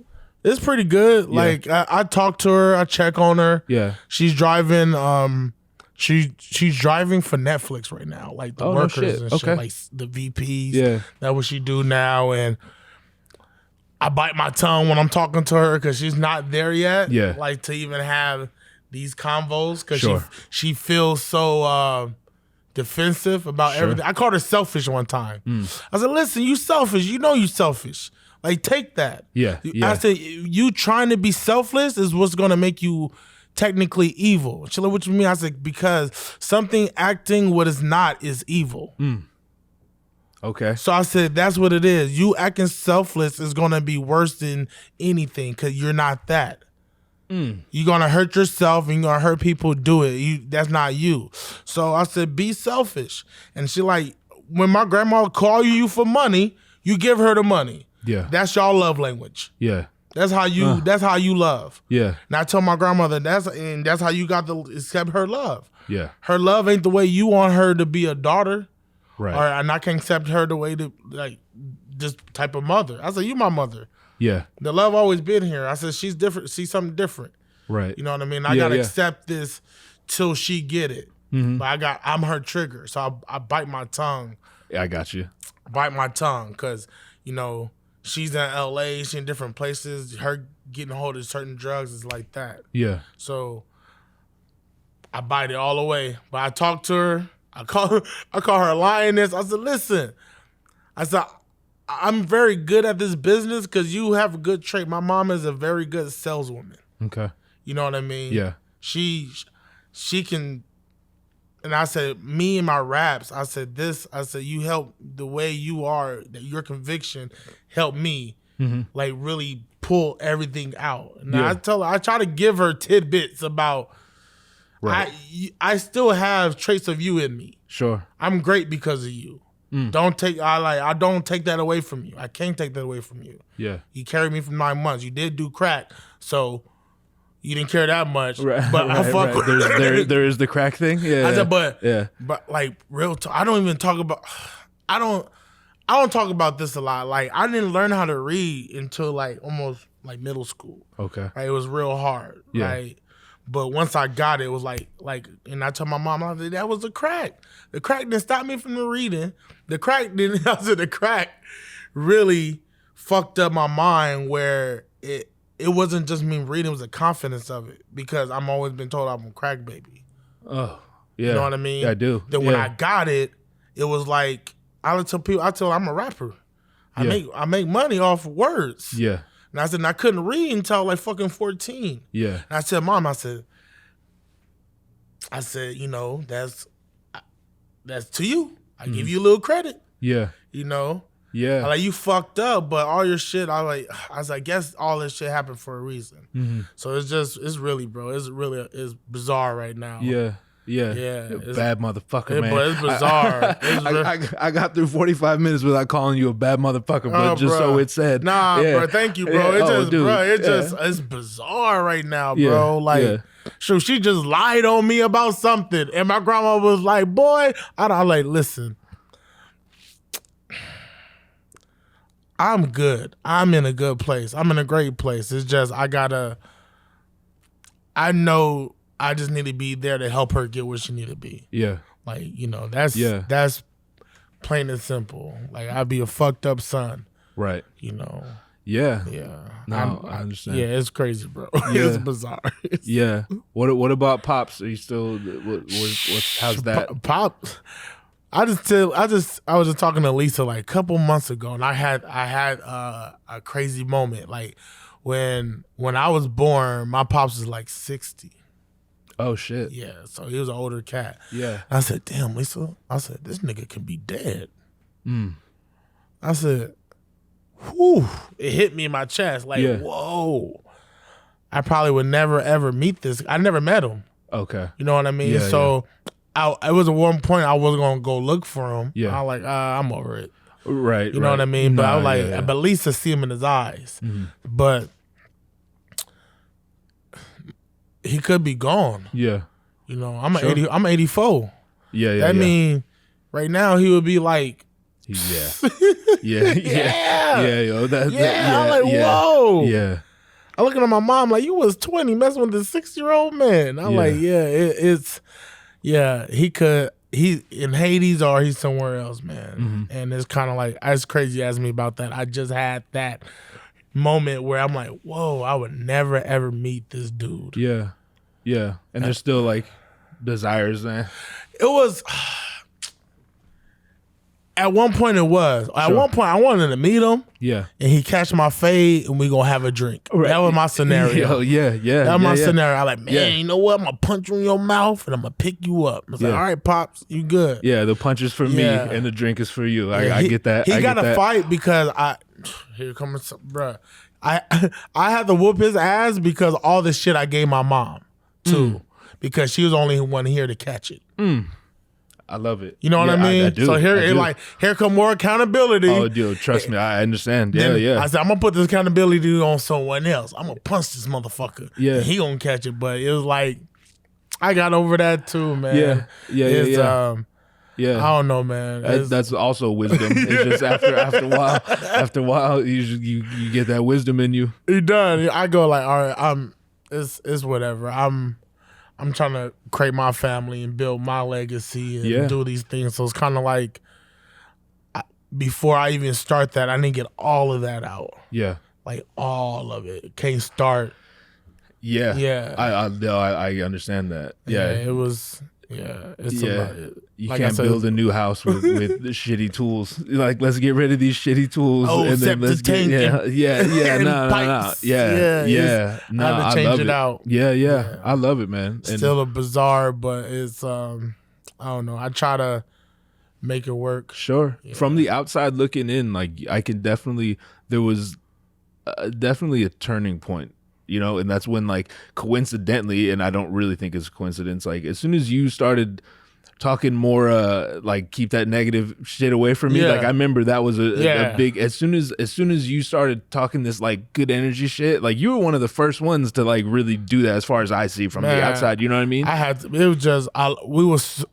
It's pretty good. Yeah. Like I talk to her, I check on her. Yeah, she's driving. She's driving for Netflix right now, like the workers and shit, like the VPs. Yeah, that's what she do now. And I bite my tongue when I'm talking to her because she's not there yet. Yeah, like to even have these convos because she feels so defensive about everything. I called her selfish one time. I said, "Listen, you selfish. You know you selfish. Like take that." Yeah. I said, "You trying to be selfless is what's gonna make you." Technically evil. She's like, what you mean? I said, because something acting what is not is evil. Okay. So I said, that's what it is. You acting selfless is going to be worse than anything because you're not that. You're going to hurt yourself and you're going to hurt people do it. That's not you. So I said, be selfish. And she like, when my grandma call you for money, you give her the money. Yeah. That's y'all love language. Yeah. That's how you. That's how you love. Yeah. And I told my grandmother that's how you got to accept her love. Yeah. Her love ain't the way you want her to be a daughter. Right. And I can accept her the way to like this type of mother. I said, you my mother. Yeah. The love always been here. I said, she's different. She's something different. Right. You know what I mean? I gotta accept this till she get it. But I'm her trigger, so I bite my tongue. Yeah, I got you. Bite my tongue because she's in LA, she's in different places. Her getting a hold of certain drugs is like that. Yeah. So I bite it all the way. But I talk to her. I call her a lioness. I said, listen. I said, I'm very good at this business because you have a good trait. My mom is a very good saleswoman. Okay. You know what I mean? Yeah. She can. And I said, me and my raps, I said, you help the way you are, that your conviction helped me, like really pull everything out. And I tell her, I try to give her tidbits about, I still have traits of you in me. Sure. I'm great because of you. I don't take that away from you. I can't take that away from you. Yeah. You carried me for 9 months. You did do crack, so you didn't care that much, right, but I fuck with there is the crack thing. Yeah, I said, but like real talk, I don't even talk about. I don't talk about this a lot. Like I didn't learn how to read until like almost like middle school. Okay, it was real hard. Yeah. Right? But once I got it, it was like, and I told my mom, I said, that was the crack. The crack didn't stop me from the reading. The crack didn't. I said the crack really fucked up my mind where it wasn't just me reading, it was the confidence of it because I'm always been told I'm a crack baby. Oh, yeah. You know what I mean? Yeah, I do. Then when I got it, it was like, I tell people, I'm a rapper. I make money off words. Yeah. And I said, and I couldn't read until like fucking 14. Yeah. And I said, Mom, I said, that's to you. I give you a little credit. Yeah. Yeah. Like you fucked up, but all your shit, I guess all this shit happened for a reason. So it's really, bro, it's bizarre right now. Yeah. Yeah. Bad motherfucker, man. But it's bizarre. I got through 45 minutes without calling you a bad motherfucker, but just bro. So it said. Nah, bro, thank you, bro. It's bizarre right now, bro. Like, so she just lied on me about something. And my grandma was like, boy, I'm like, listen. I'm good. I'm in a good place. I'm in a great place. It's just I know I just need to be there to help her get where she need to be. Yeah. Like, that's plain and simple. Like I'd be a fucked up son. Right. Yeah. No, I understand. Yeah, it's crazy, bro. It's bizarre. Yeah. What about Pops? Are you still how's that? Pops. I was just talking to Lisa like a couple months ago, and I had a crazy moment. Like when I was born, my pops was like 60. Oh shit. Yeah, so he was an older cat. Yeah. I said, damn, Lisa. I said, this nigga can be dead. I said, whew. It hit me in my chest. Like, whoa. I probably would never ever meet this. I never met him. Okay. You know what I mean? Yeah, so it was at one point I wasn't gonna go look for him. Yeah. I was like, I'm over it. Right. You know what I mean? But I was like, but at least I see him in his eyes. But he could be gone. Yeah. I'm 84. Yeah. That mean right now he would be like Yeah. Yo, I'm like, whoa. Yeah. I looking at my mom like, you was 20 messing with this 6-year-old man. I'm like, he in Hades or he's somewhere else, man. And it's kind of like, it's crazy asking me about that. I just had that moment where I'm like, whoa, I would never ever meet this dude. Yeah. And there's still like desires, man. It was at one point. At one point, I wanted to meet him. Yeah, and he catch my fade, and we gonna have a drink. Right. That was my scenario. Yeah. That was my scenario. I like, man, you know what? I'm gonna punch you in your mouth, and I'm gonna pick you up. I was like, all right, pops, you good? Yeah, the punch is for me, and the drink is for you. I get that. He got a fight because here comes bruh. I had to whoop his ass because all this shit I gave my mom too, because she was the only one here to catch it. I love it. You know what I mean? I do. So here come more accountability. Oh, dude, trust me, I understand. Yeah. I said, I'm gonna put this accountability on someone else. I'm gonna punch this motherfucker. Yeah. He gonna catch it. But it was like, I got over that too, man. Yeah. I don't know, man. That's also wisdom. It's just after a while, you get that wisdom in you. You done. I go like, all right, it's whatever. I'm trying to create my family and build my legacy and do these things. So it's kind of like, before I even start that, I need to get all of that out. Yeah. Like all of it. Can't start. Yeah. Yeah. I understand that. Yeah. It was, it's you like can't build a new house with shitty tools. Like, let's get rid of these shitty tools. Oh, and then let's get no. No, I change it out. Yeah. I love it, man. Still a bizarre, but it's I don't know. I try to make it work. Sure. Yeah. From the outside looking in, like I can there was definitely a turning point. You know, and that's when, like, coincidentally, and I don't really think it's a coincidence, like, as soon as you started talking more, like, keep that negative shit away from me, like, I remember that was a big, as soon as you started talking this, like, good energy shit, like, you were one of the first ones to, like, really do that as far as I see from the outside, you know what I mean? It was just, we was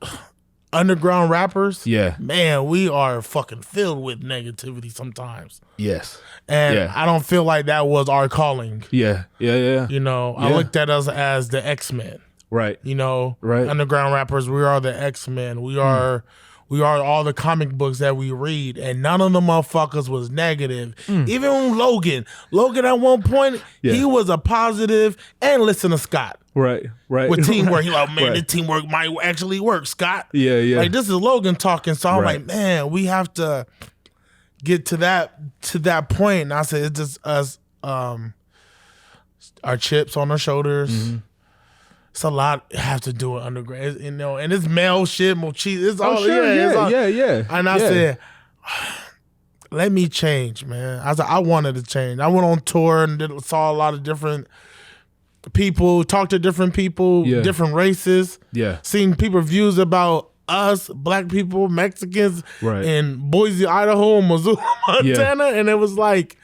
underground rappers. Yeah. Man, we are fucking filled with negativity sometimes. Yes. And I don't feel like that was our calling. Yeah. You know, I looked at us as the X-Men. Right. You know, underground rappers, we are the X-Men. We are all the comic books that we read, and none of the motherfuckers was negative. Even Logan at one point, he was a positive, and listen to Scott. Right. With teamwork, he like, man, this teamwork might actually work, Scott. Yeah. Like, this is Logan talking, so I'm like, man, we have to get to that point. And I said, it's just us, our chips on our shoulders. Mm-hmm. It's a lot have to do with underground, you know, and it's male shit, mochi. It's all, yeah. And I said, let me change, man. I said, I wanted to change. I went on tour and saw a lot of different people, talked to different people, different races. Yeah. Seen people's views about us, black people, Mexicans, in Boise, Idaho, Missoula, Montana. And it was like,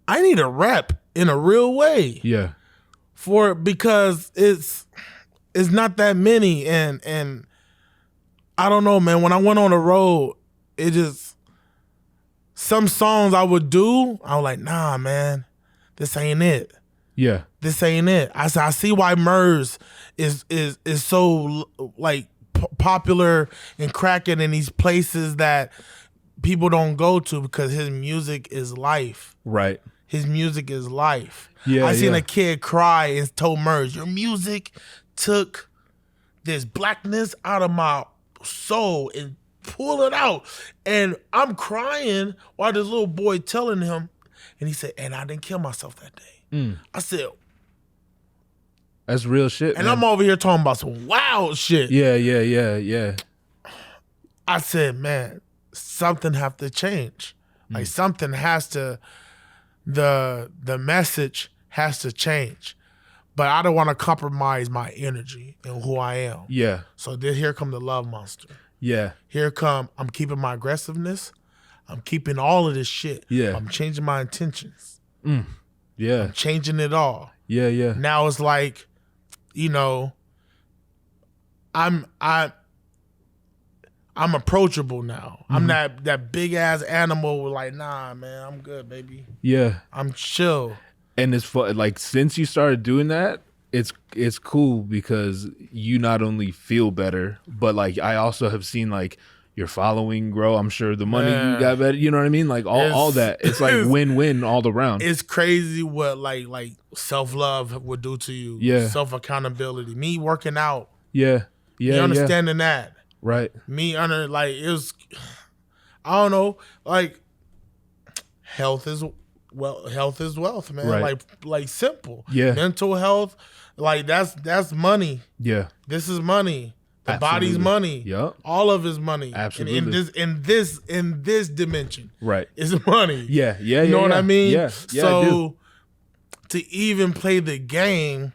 I need a rep in a real way. Yeah. Because it's not that many, and I don't know, man. When I went on the road, it just, some songs I would do, I was like, nah, man, this ain't it. Yeah, this ain't it. I see why Murs is so like popular and cracking in these places that people don't go to, because his music is life. Right. His music is life. Yeah, I seen a kid cry and told Murs, your music took this blackness out of my soul and pulled it out. And I'm crying while this little boy telling him, and he said, and I didn't kill myself that day. I said, that's real shit, and man. I'm over here talking about some wild shit. Yeah. I said, man, something have to change. Like, something has to, the message has to change. But I don't want to compromise my energy and who I am. Yeah. So here come the love monster. Yeah. Here come, I'm keeping my aggressiveness. I'm keeping all of this shit. Yeah. I'm changing my intentions. Yeah. I'm changing it all. Yeah. Now it's like, you know, I I'm approachable now. I'm that big ass animal. Like, nah, man, I'm good, baby. Yeah, I'm chill. And it's fun. Like, since you started doing that, it's cool because you not only feel better, but like I also have seen like your following grow. I'm sure the money you got better. You know what I mean? Like all that. It's like win-win all around. It's crazy what like self-love would do to you. Yeah. Self-accountability. Me working out. Yeah. Yeah. You understanding that. Right. Me under like it was, I don't know, like health is wealth, man. Right. Like simple. Yeah. Mental health, like that's money. Yeah. This is money. The Absolutely. body's money. Yep. All of his money. Absolutely. In this dimension. Right. Is money. Yeah. Yeah. You know what I mean? Yeah. Yeah. So to even play the game,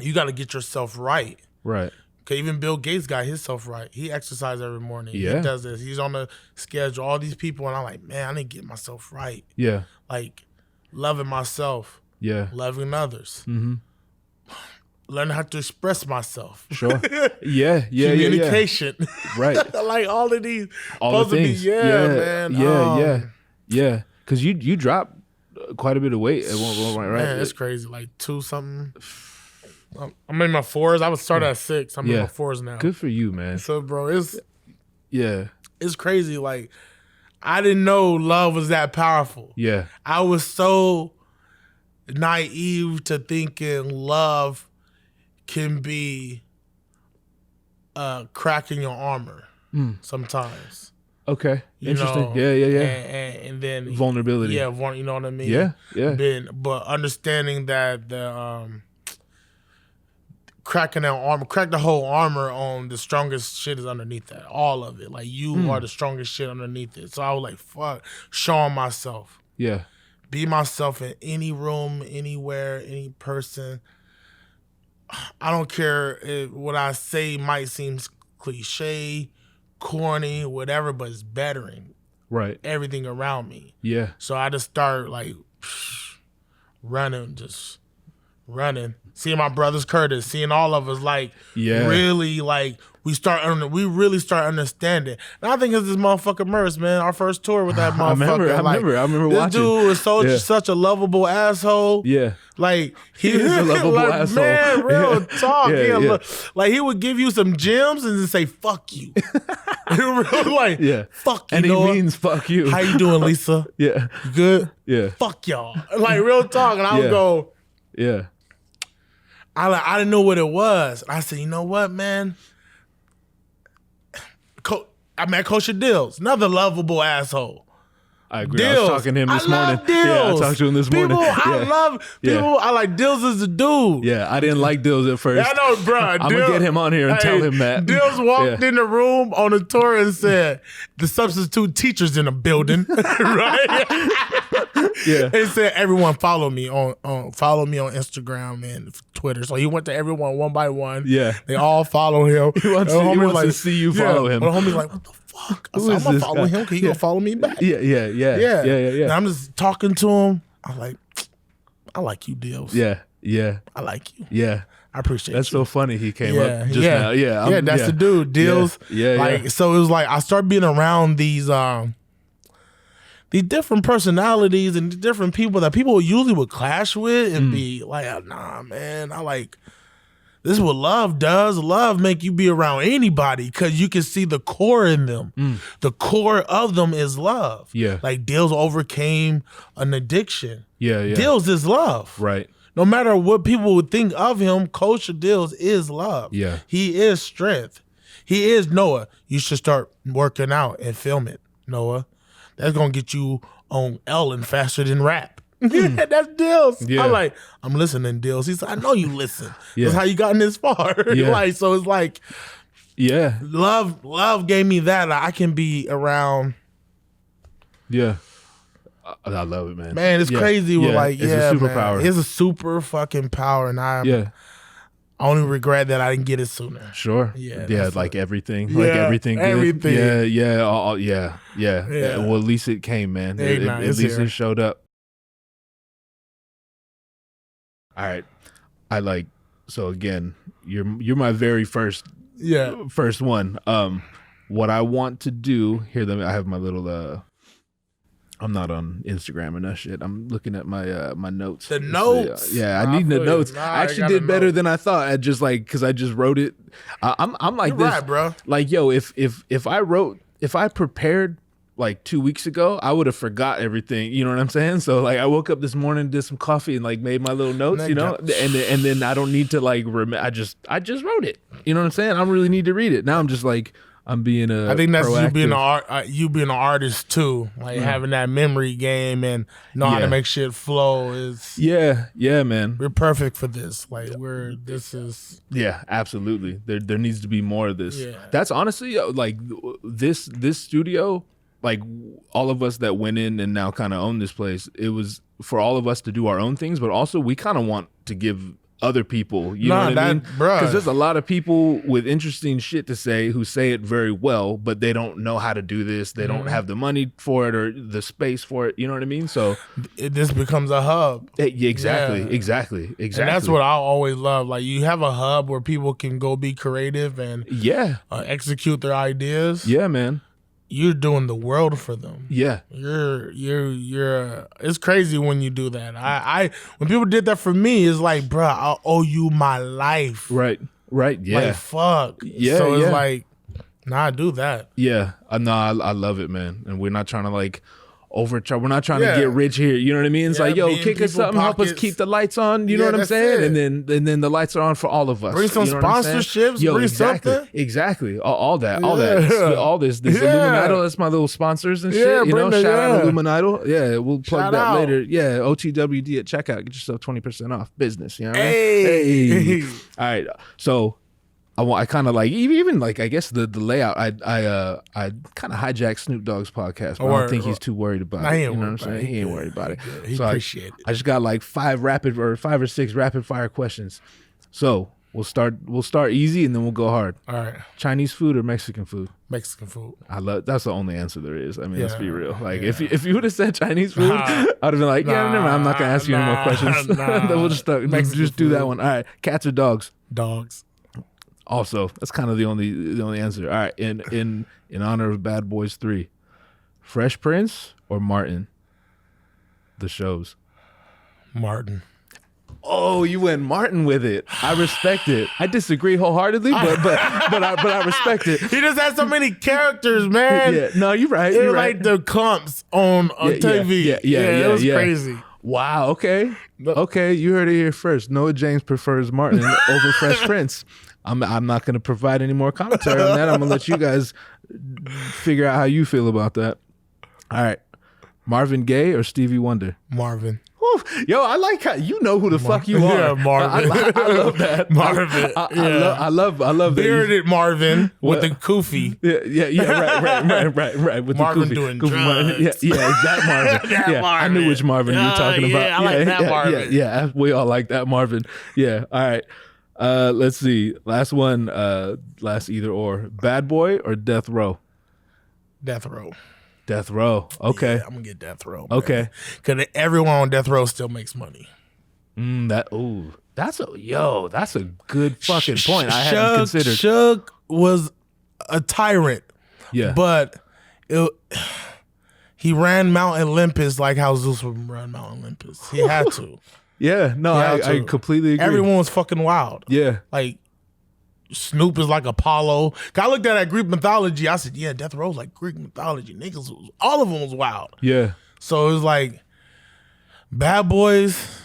you got to get yourself right. Right. Cause even Bill Gates got himself right. He exercises every morning. Yeah. He does this. He's on the schedule. All these people, and I'm like, man, I need to get myself right. Yeah. Like loving myself. Yeah. Loving others. Mm-hmm. Learning how to express myself. Sure. Yeah. Yeah. Communication. Yeah. Right. Like all of these. All the things. Man. Yeah. Because you dropped quite a bit of weight at one point, right? Man, it's crazy. Like 2 something. I'm in my 4s. I was started at 6. I'm in my 4s now. Good for you, man. So, bro, it's crazy. Like, I didn't know love was that powerful. Yeah. I was so naive to thinking love can be cracking your armor sometimes. Okay. Interesting. Know? Yeah. And then vulnerability. Yeah, you know what I mean? Yeah. But understanding that the cracking that armor, crack the whole armor on the strongest shit is underneath that. All of it. Like you are the strongest shit underneath it. So I was like, fuck, showing myself. Yeah. Be myself in any room, anywhere, any person. I don't care if what I say might seem cliche, corny, whatever, but it's bettering everything around me. Yeah. So I just start like running, seeing my brothers Curtis, seeing all of us like really like we really start understanding. And I think it's this motherfucker Merce, man. Our first tour with that motherfucker. I remember this watching. This dude is such a lovable asshole. Yeah. Like he is a lovable asshole. Man, real talk. Yeah. Like he would give you some gems and then say "fuck you." Like fuck you. And Noah. he means fuck you. How you doing, Lisa? Yeah. You good? Yeah. Fuck y'all. Like real talk. And I would go. Yeah. I didn't know what it was. I said, you know what, man? I met Coach Dills, another lovable asshole. I agree. Dills. I was talking to him this morning. Dills. Yeah, I talked to him this morning. I love people. I like Dills as a dude. Yeah, I didn't like Dills at first. I know, bro. I'm going to get him on here and tell him that. Dills walked in the room on the tour and said, the substitute teacher's in the building. Right? Yeah. He said, everyone follow me on Instagram and Twitter. So he went to everyone one by one. Yeah. They all follow him. He wants to see you follow him. The homie's like, what the fuck? I said, I'm going to follow him because he going to follow me back. Yeah. And I'm just talking to him. I'm like, I like you, Dills. Yeah. I like you. Yeah. I appreciate That's you. so funny he came up just now. Yeah. That's the dude, Dills. Yeah. So it was like I started being around these different personalities and different people that people usually would clash with and be like, nah, man, I like, this is what love does. Love make you be around anybody because you can see the core in them. The core of them is love. Yeah. Like Dills overcame an addiction. Yeah. Dills is love. Right. No matter what people would think of him, Coach Dills is love. Yeah. He is strength. He is Noah. You should start working out and film it, Noah. That's going to get you on Ellen faster than rap. That's Dills. Yeah. I'm listening, Dills. He said, I know you listen. Yeah. That's how you gotten this far. Yeah. So it's like, love gave me that. I can be around. Yeah. I love it, man. Man, it's crazy. It's a superpower. Man. It's a super fucking power. And I only regret that I didn't get it sooner. Sure. Yeah. Like everything. Like everything. Good. Everything. Yeah. Well, at least it came, man. At least it showed up. All right. So again, you're my very first one. what I want to do here. I have my little. I'm not on Instagram and that shit. I'm looking at my my notes. The notes. I need the notes. I actually did better than I thought. I just because I just wrote it. I'm like You're this, right, bro. Like, yo, if I prepared like 2 weeks ago, I would have forgot everything. You know what I'm saying? So like, I woke up this morning, did some coffee, and like made my little notes. You know, and then I don't need to like I just wrote it. You know what I'm saying? I don't really need to read it. Now I'm just like. I'm being I think that's proactive. you being an artist too, like having that memory game and know how to make shit flow is. Yeah, man. We're perfect for this. Like Yeah, absolutely. There needs to be more of this. Yeah. That's honestly like this studio. Like all of us that went in and now kind of own this place. It was for all of us to do our own things, but also we kind of want to give other people, you know what I mean? Because there's a lot of people with interesting shit to say who say it very well, but they don't know how to do this. They don't have the money for it or the space for it. You know what I mean? So this becomes a hub. Exactly. And that's what I always love. Like you have a hub where people can go be creative and execute their ideas. Yeah, man. You're doing the world for them. Yeah. You're it's crazy when you do that. I when people did that for me, it's like, bro, I owe you my life. Right. Yeah. Like, fuck. Yeah. So it's like, nah, do that. Yeah. No, I love it, man. And we're not trying to like overcharge. We're not trying to get rich here. You know what I mean? It's like, yo, kick us something, help us keep the lights on. You know what I'm saying? And then the lights are on for all of us. Bring some sponsorships. Bring something. Exactly. All that. All this Illuminado. That's my little sponsors and shit. You know, shout out Illuminado. Yeah, we'll plug that later. Yeah, OTWD at checkout. Get yourself 20% off business. You know what I mean? Hey. All right. So. I kind of like even like I guess the layout. I kind of hijacked Snoop Dogg's podcast, but I don't think he's too worried about it. You know what I'm saying? He ain't worried about it. He appreciate it. I just got like 5 or 6 rapid fire questions. So we'll start easy and then we'll go hard. All right. Chinese food or Mexican food? Mexican food. That's the only answer there is. I mean, let's be real. Like if you would have said Chinese food, I'd have been like, never mind. I'm not gonna ask you any more questions. Then we'll just do that one. All right. Cats or dogs? Dogs. Also, that's kind of the only answer. All right, in honor of Bad Boys 3, Fresh Prince or Martin? The shows. Martin. Oh, you went Martin with it. I respect it. I disagree wholeheartedly, but I respect it. He just had so many characters, man. Yeah, no, you're right. It was like the clumps on TV. Yeah, it was crazy. Wow. Okay. You heard it here first. Noa James prefers Martin over Fresh Prince. I'm not going to provide any more commentary on that. I'm going to let you guys figure out how you feel about that. All right. Marvin Gaye or Stevie Wonder? Marvin. Woo. Yo, I like how you know who the fuck you are. Yeah, Marvin. I love that. Marvin. I love that. Bearded Marvin with the kufi. Right. With Marvin the doing drugs. That Marvin. Marvin. I knew which Marvin you were talking about. I like that Marvin. Yeah, we all like that Marvin. Yeah, all right. Let's see. Last one. Last either or. Bad Boy or Death Row? Death Row. Death Row. Okay. Yeah, I'm gonna get Death Row. Okay. Because everyone on Death Row still makes money. That's a good fucking point. I hadn't considered. Suge was a tyrant. Yeah. But he ran Mount Olympus like how Zeus would run Mount Olympus. He had to. Yeah, no, I completely agree. Everyone was fucking wild. Yeah. Like, Snoop is like Apollo. I looked at that Greek mythology. I said, yeah, Death Row's like Greek mythology. Niggas, all of them was wild. Yeah. So it was like, Bad Boys,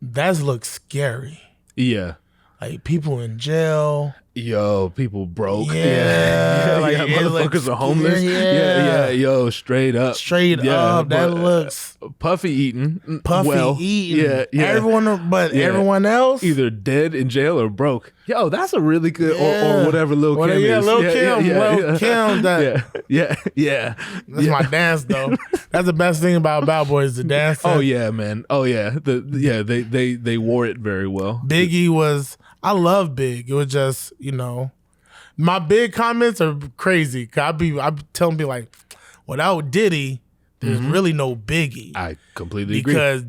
that looks scary. Yeah. Like, people in jail. Yo, people broke. Yeah. Like, motherfuckers are homeless. Yeah. Yo, straight up. That looks. Puffy eating. Yeah. Yeah. Everyone else? Either dead in jail or broke. Yo, that's a really good, or whatever Lil Kim is. Lil Kim. Yeah. That's my dance, though. That's the best thing about Bad Boys, the dance. Oh, yeah, man. Oh, yeah. They wore it very well. Biggie was... I love Big. It was just, my big comments are crazy. I'm telling people like, without Diddy, there's really no Biggie. I completely agree. Because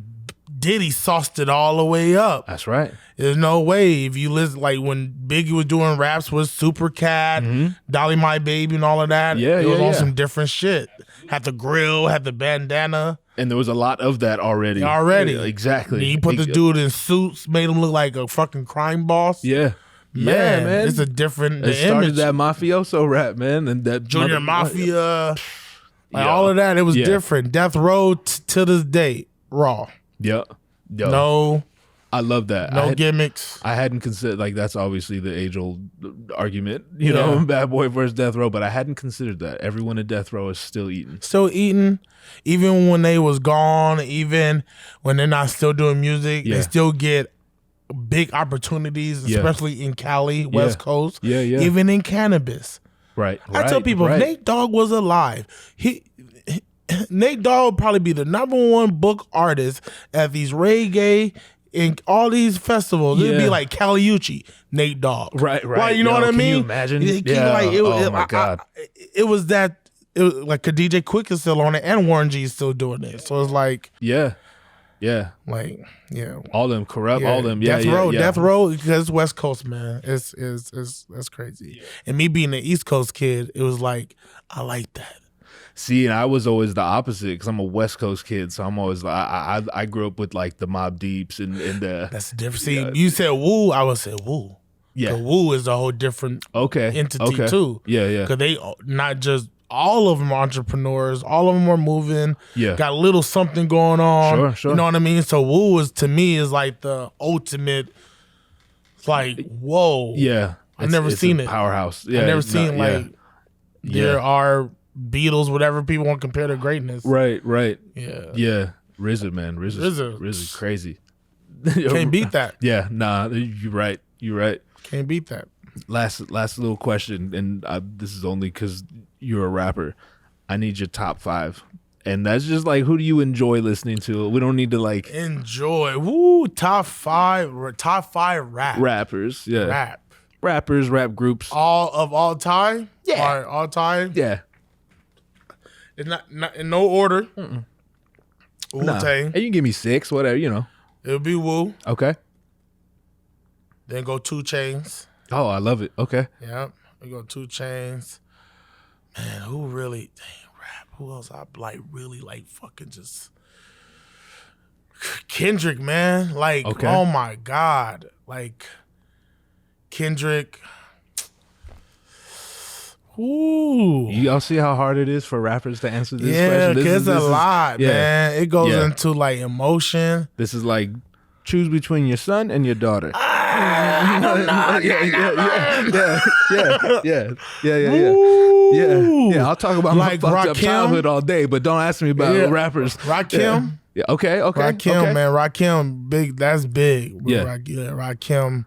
Diddy sauced it all the way up. That's right. There's no way. If you listen, like when Biggie was doing raps with Super Cat, Dolly My Baby and all of that, it was on some different shit. Had the grill, had the bandana. And there was a lot of that already. Exactly. And he put the dude in suits, made him look like a fucking crime boss. Yeah. Man. It's a different It started that mafioso rap, man. And that Junior Mafia, all of that. It was different. Death Row to this day, raw. Yeah. No. I love that. No gimmicks. I hadn't considered, like, that's obviously the age-old argument, you know, Bad Boy versus Death Row, but I hadn't considered that. Everyone in Death Row is still eating. Still eating. Even when they was gone, even when they're not still doing music, they still get big opportunities, especially in Cali, West Coast, even in cannabis. Right. I tell people, if Nate Dogg was alive, Nate Dogg would probably be the #1 book artist at these reggae in all these festivals. It'd be like Caliucci, Nate Dogg. Right. You know what I mean? Can you imagine? Oh my God. It was that. It was like DJ Quick is still on it, and Warren G is still doing it. So it's like, all them corrupt, all them, Death Row, because it's West Coast, man. It's that's crazy. And me being an East Coast kid, it was like, I like that. See, and I was always the opposite because I'm a West Coast kid, so I'm always I grew up with like the Mobb Deeps and the. That's different. See, you said Wu, I would say Wu. Yeah, Wu is a whole different entity too. Yeah, because they not just. All of them are entrepreneurs. All of them are moving. Yeah. Got a little something going on. Sure. You know what I mean? So Wu is, to me, is like the ultimate, like, whoa. Yeah. I've never seen it. Powerhouse. Yeah. I've never seen, there are Beatles, whatever people want to compare to greatness. Right. Yeah. Yeah. RZA, man. RZA's crazy. Can't beat that. Yeah. Nah, you're right. Can't beat that. Last little question, and this is only because you're a rapper. I need your top 5, and that's just like, who do you enjoy listening to? We don't need to like enjoy. Woo, top 5 rap rappers. Yeah, rappers, rap groups. All time. Yeah, all time. Yeah, it's not in no order. Wu-Tang. And you can give me 6, whatever, you know. It'll be Wu. Okay. Then go 2 Chainz. Oh, I love it. Okay. Yep. We go 2 Chainz. Man, who really rap? Who else I like really like fucking just Kendrick, man. Like, oh my God. Like Kendrick. Ooh. Y'all see how hard it is for rappers to answer this question? Yeah, because it's a lot, man. It goes into like emotion. This is like choose between your son and your daughter. Yeah. I'll talk about my fucked up childhood all day, but don't ask me about rappers. Rakim. Yeah. Okay. Rakim, man. Rakim, big. That's big. Yeah. Rakim,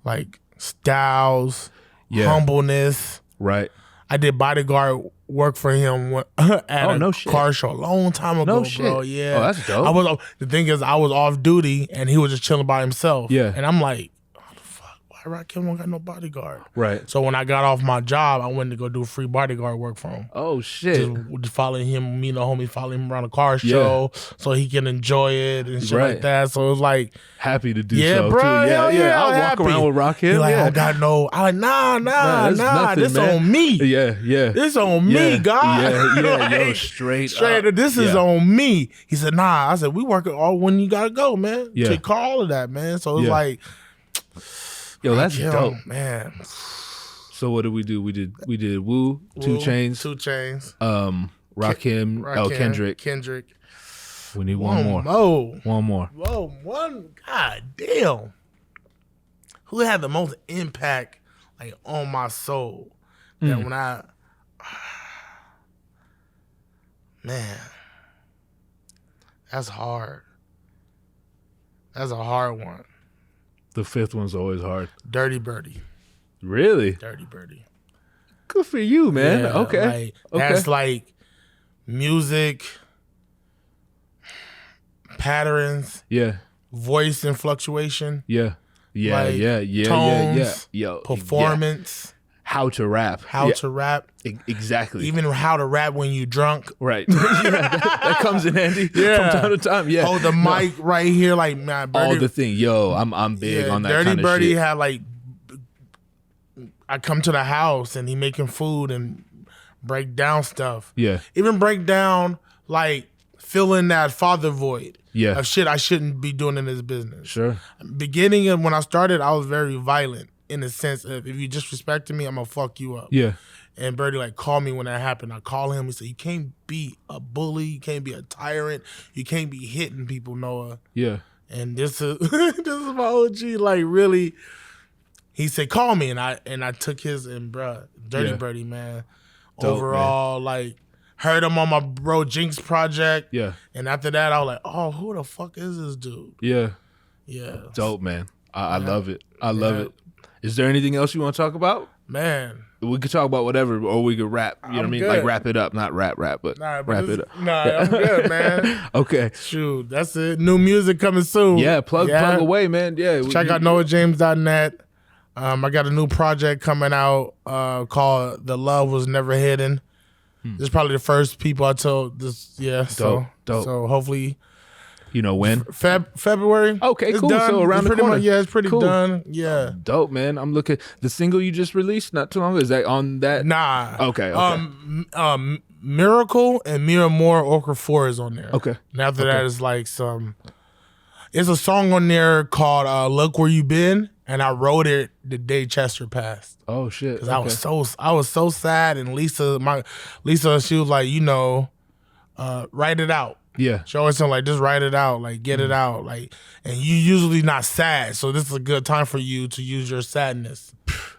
like styles, humbleness. Right. I did bodyguard work for him at a car show a long time ago, no shit. bro. Yeah. Oh, that's dope. The thing is, I was off duty and he was just chilling by himself. Yeah. And I'm like, what the fuck? Why Rakim don't got no bodyguard? Right. So when I got off my job, I went to go do free bodyguard work for him. Oh shit. Just following him, me and the homie following him around the car show so he can enjoy it and shit like that. So it was like happy to do so bro, too. Yeah. I'll walk around with Rakim. Like, I got no. I like nah. Nothing, this man. on me. Yeah. This on me, God. Yeah. Yo, straight up. This is on me. He said, nah. I said, we work all when you gotta go, man. Yeah. Take all of that, man. So it's like, yo, that's dope, man. So what did we do? We did Wu, 2 Chainz, Rakim, Kendrick. We need one more. One more. Whoa, one. God damn. Who had the most impact, like, on my soul? That when man, that's hard. That's a hard one. The 5th one's always hard. Dirty Birdie. Really? Dirty Birdie. Good for you, man. Yeah, okay. That's like music, patterns, voice and fluctuation, tones, performance. how to rap. To rap. Exactly. Even how to rap when you drunk. Right. that comes in handy from time to time. Yeah. Hold the mic right here, like man. Birdie, all the thing. Yo, I'm big on that Dirty kind of Birdie shit. had like, I come to the house and he making food and break down stuff. Yeah. Even break down like filling that father void. Yeah. Of shit I shouldn't be doing in this business. Sure. Beginning of when I started, I was very violent in the sense of if you disrespected me, I'm gonna fuck you up. Yeah. And Birdie like called me when that happened. I call him. He said, "You can't be a bully. You can't be a tyrant. You can't be hitting people, Noah." Yeah. And this is my OG. Like really, he said, "Call me," and I took his and bruh, Dirty Birdie, man. Dope, overall, man. Like heard him on my bro Jinx project. Yeah. And after that, I was like, "Oh, who the fuck is this dude?" Yeah. Yeah. Dope, man. I love it. I love it. Is there anything else you want to talk about? Man. We could talk about whatever, or we could rap. You know what I mean? Good. Like wrap it up, not rap, but wrap it up. Nah, I'm good, man. Okay. Shoot, that's it. New music coming soon. Yeah, plug away, man. Yeah. Check out NoaJames.net. I got a new project coming out called "The Love Was Never Hidden." This is probably the first people I told this. Yeah, dope. So hopefully, you know when February. Okay, it's cool. Done. So around the corner. Yeah, it's pretty cool. done. Yeah, dope, man. I'm looking. The single you just released not too long ago, is that on that? Nah. Okay. Miracle and Mira Moore Orca 4 is on there. Okay. And after that is like it's a song on there called "Look Where You Been," and I wrote it the day Chester passed. Oh shit! Because I was so sad, and Lisa, she was like, write it out. Yeah. She always said like, just write it out, like get it out, like. And you usually not sad, so this is a good time for you to use your sadness.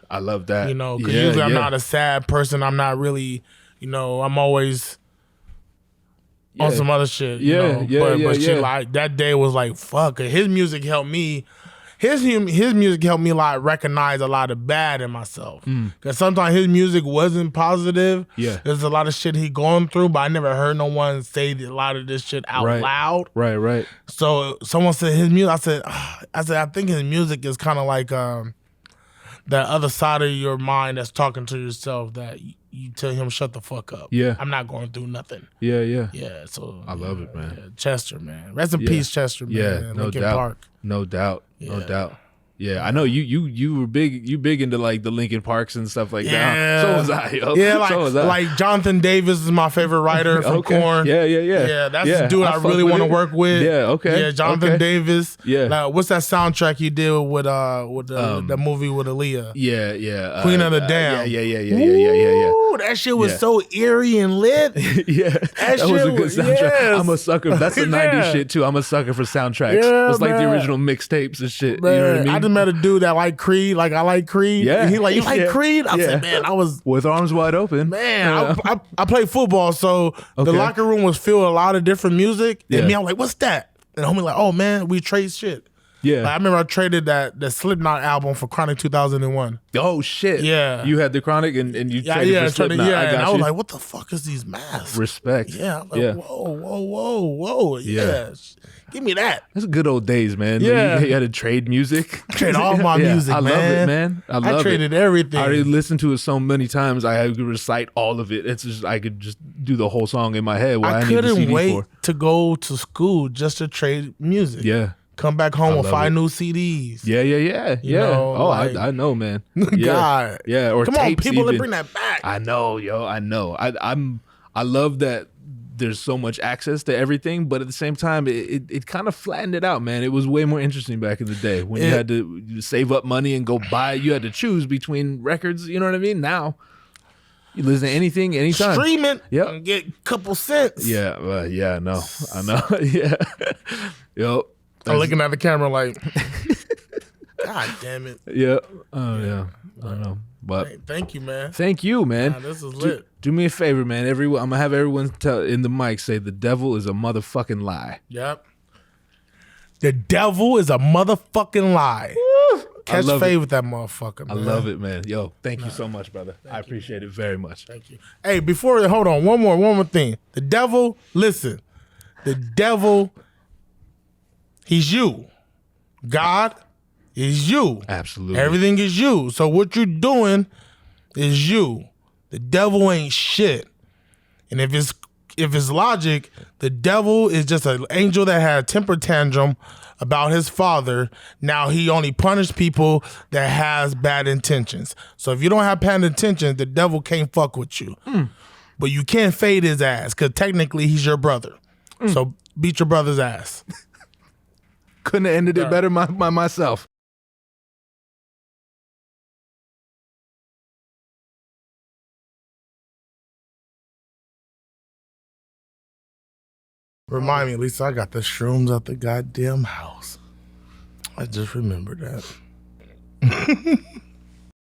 I love that. Because usually I'm not a sad person. I'm not really, I'm always on some other shit. But she like that day was like fuck. His music helped me. His music helped me like recognize a lot of bad in myself. Because sometimes his music wasn't positive. Yeah, there's a lot of shit he going through, but I never heard no one say a lot of this shit out loud. Right. So someone said his music. I said I think his music is kind of like that other side of your mind that's talking to yourself that you tell him shut the fuck up. Yeah, I'm not going through nothing. Yeah. So I love it, man. Yeah. Chester, man. Rest in peace, Chester. Man. Yeah, no doubt. Park. No doubt. Yeah, I know you were big. You big into like the Linkin Parks and stuff like that. So was I. Yo. Yeah, so was I. Like Jonathan Davis is my favorite writer from Korn. Yeah. That's the dude I really want to work with. Yeah, okay. Yeah, Jonathan Davis. Yeah. Like, what's that soundtrack you did with the movie with Aaliyah? Yeah. Queen of the Dam. Yeah. Ooh, that shit was so eerie and lit. That was a good soundtrack. Yes. I'm a sucker. That's a 90s shit too. I'm a sucker for soundtracks. Yeah, it's like the original mixtapes and shit. Man, you know what I mean? I just met a dude that like Creed. Like I like Creed. Yeah. And he like, you like Creed? I said, man, I was with arms wide open. Man, I played football, so the locker room was filled with a lot of different music. And me, I'm like, what's that? And homie like, oh man, we trade shit. Yeah. Like, I remember I traded the Slipknot album for Chronic 2001. Oh shit. Yeah. You had the Chronic and you traded for Slipknot. And I was like, what the fuck is these masks? Respect. Yeah. I'm like, whoa. Yeah. Give me that. That's good old days, man. Yeah. You had to trade music. Trade all my music, I man. love it, man. I traded everything. I already listened to it so many times. I could recite all of it. It's just I could just do the whole song in my head. I couldn't wait to go to school just to trade music. Yeah. Come back home with 5 new CDs. Yeah. You know, I know, man. God. Yeah. Or come tapes on, people, even. to bring that back. I know, yo. I know. I love that there's so much access to everything, but at the same time, it kind of flattened it out, man. It was way more interesting back in the day when you had to save up money and go buy. You had to choose between records. You know what I mean? Now, you listen to anything, anytime. Stream it and get a couple cents. Yeah, I know. Yeah. Yo. I'm looking at the camera like, God damn it. Yeah. Oh, yeah. I don't know. But hey, thank you, man. Thank you, man. Nah, this is lit. Do me a favor, man. I'm going to have everyone in the mic say the devil is a motherfucking lie. Yep. The devil is a motherfucking lie. Woo! Catch fade with that motherfucker, man. I love it, man. Yo, thank you so much, brother. I appreciate it very much. Thank you. Hey, hold on. One more thing. The devil, listen. The devil, he's you. God is you. Absolutely. Everything is you. So what you're doing is you. The devil ain't shit. And if it's logic, the devil is just an angel that had a temper tantrum about his father. Now he only punished people that has bad intentions. So if you don't have bad intentions, the devil can't fuck with you. But you can't fade his ass because technically he's your brother. So beat your brother's ass. Couldn't have ended it better myself. Remind me, at least I got the shrooms at the goddamn house. I just remembered that.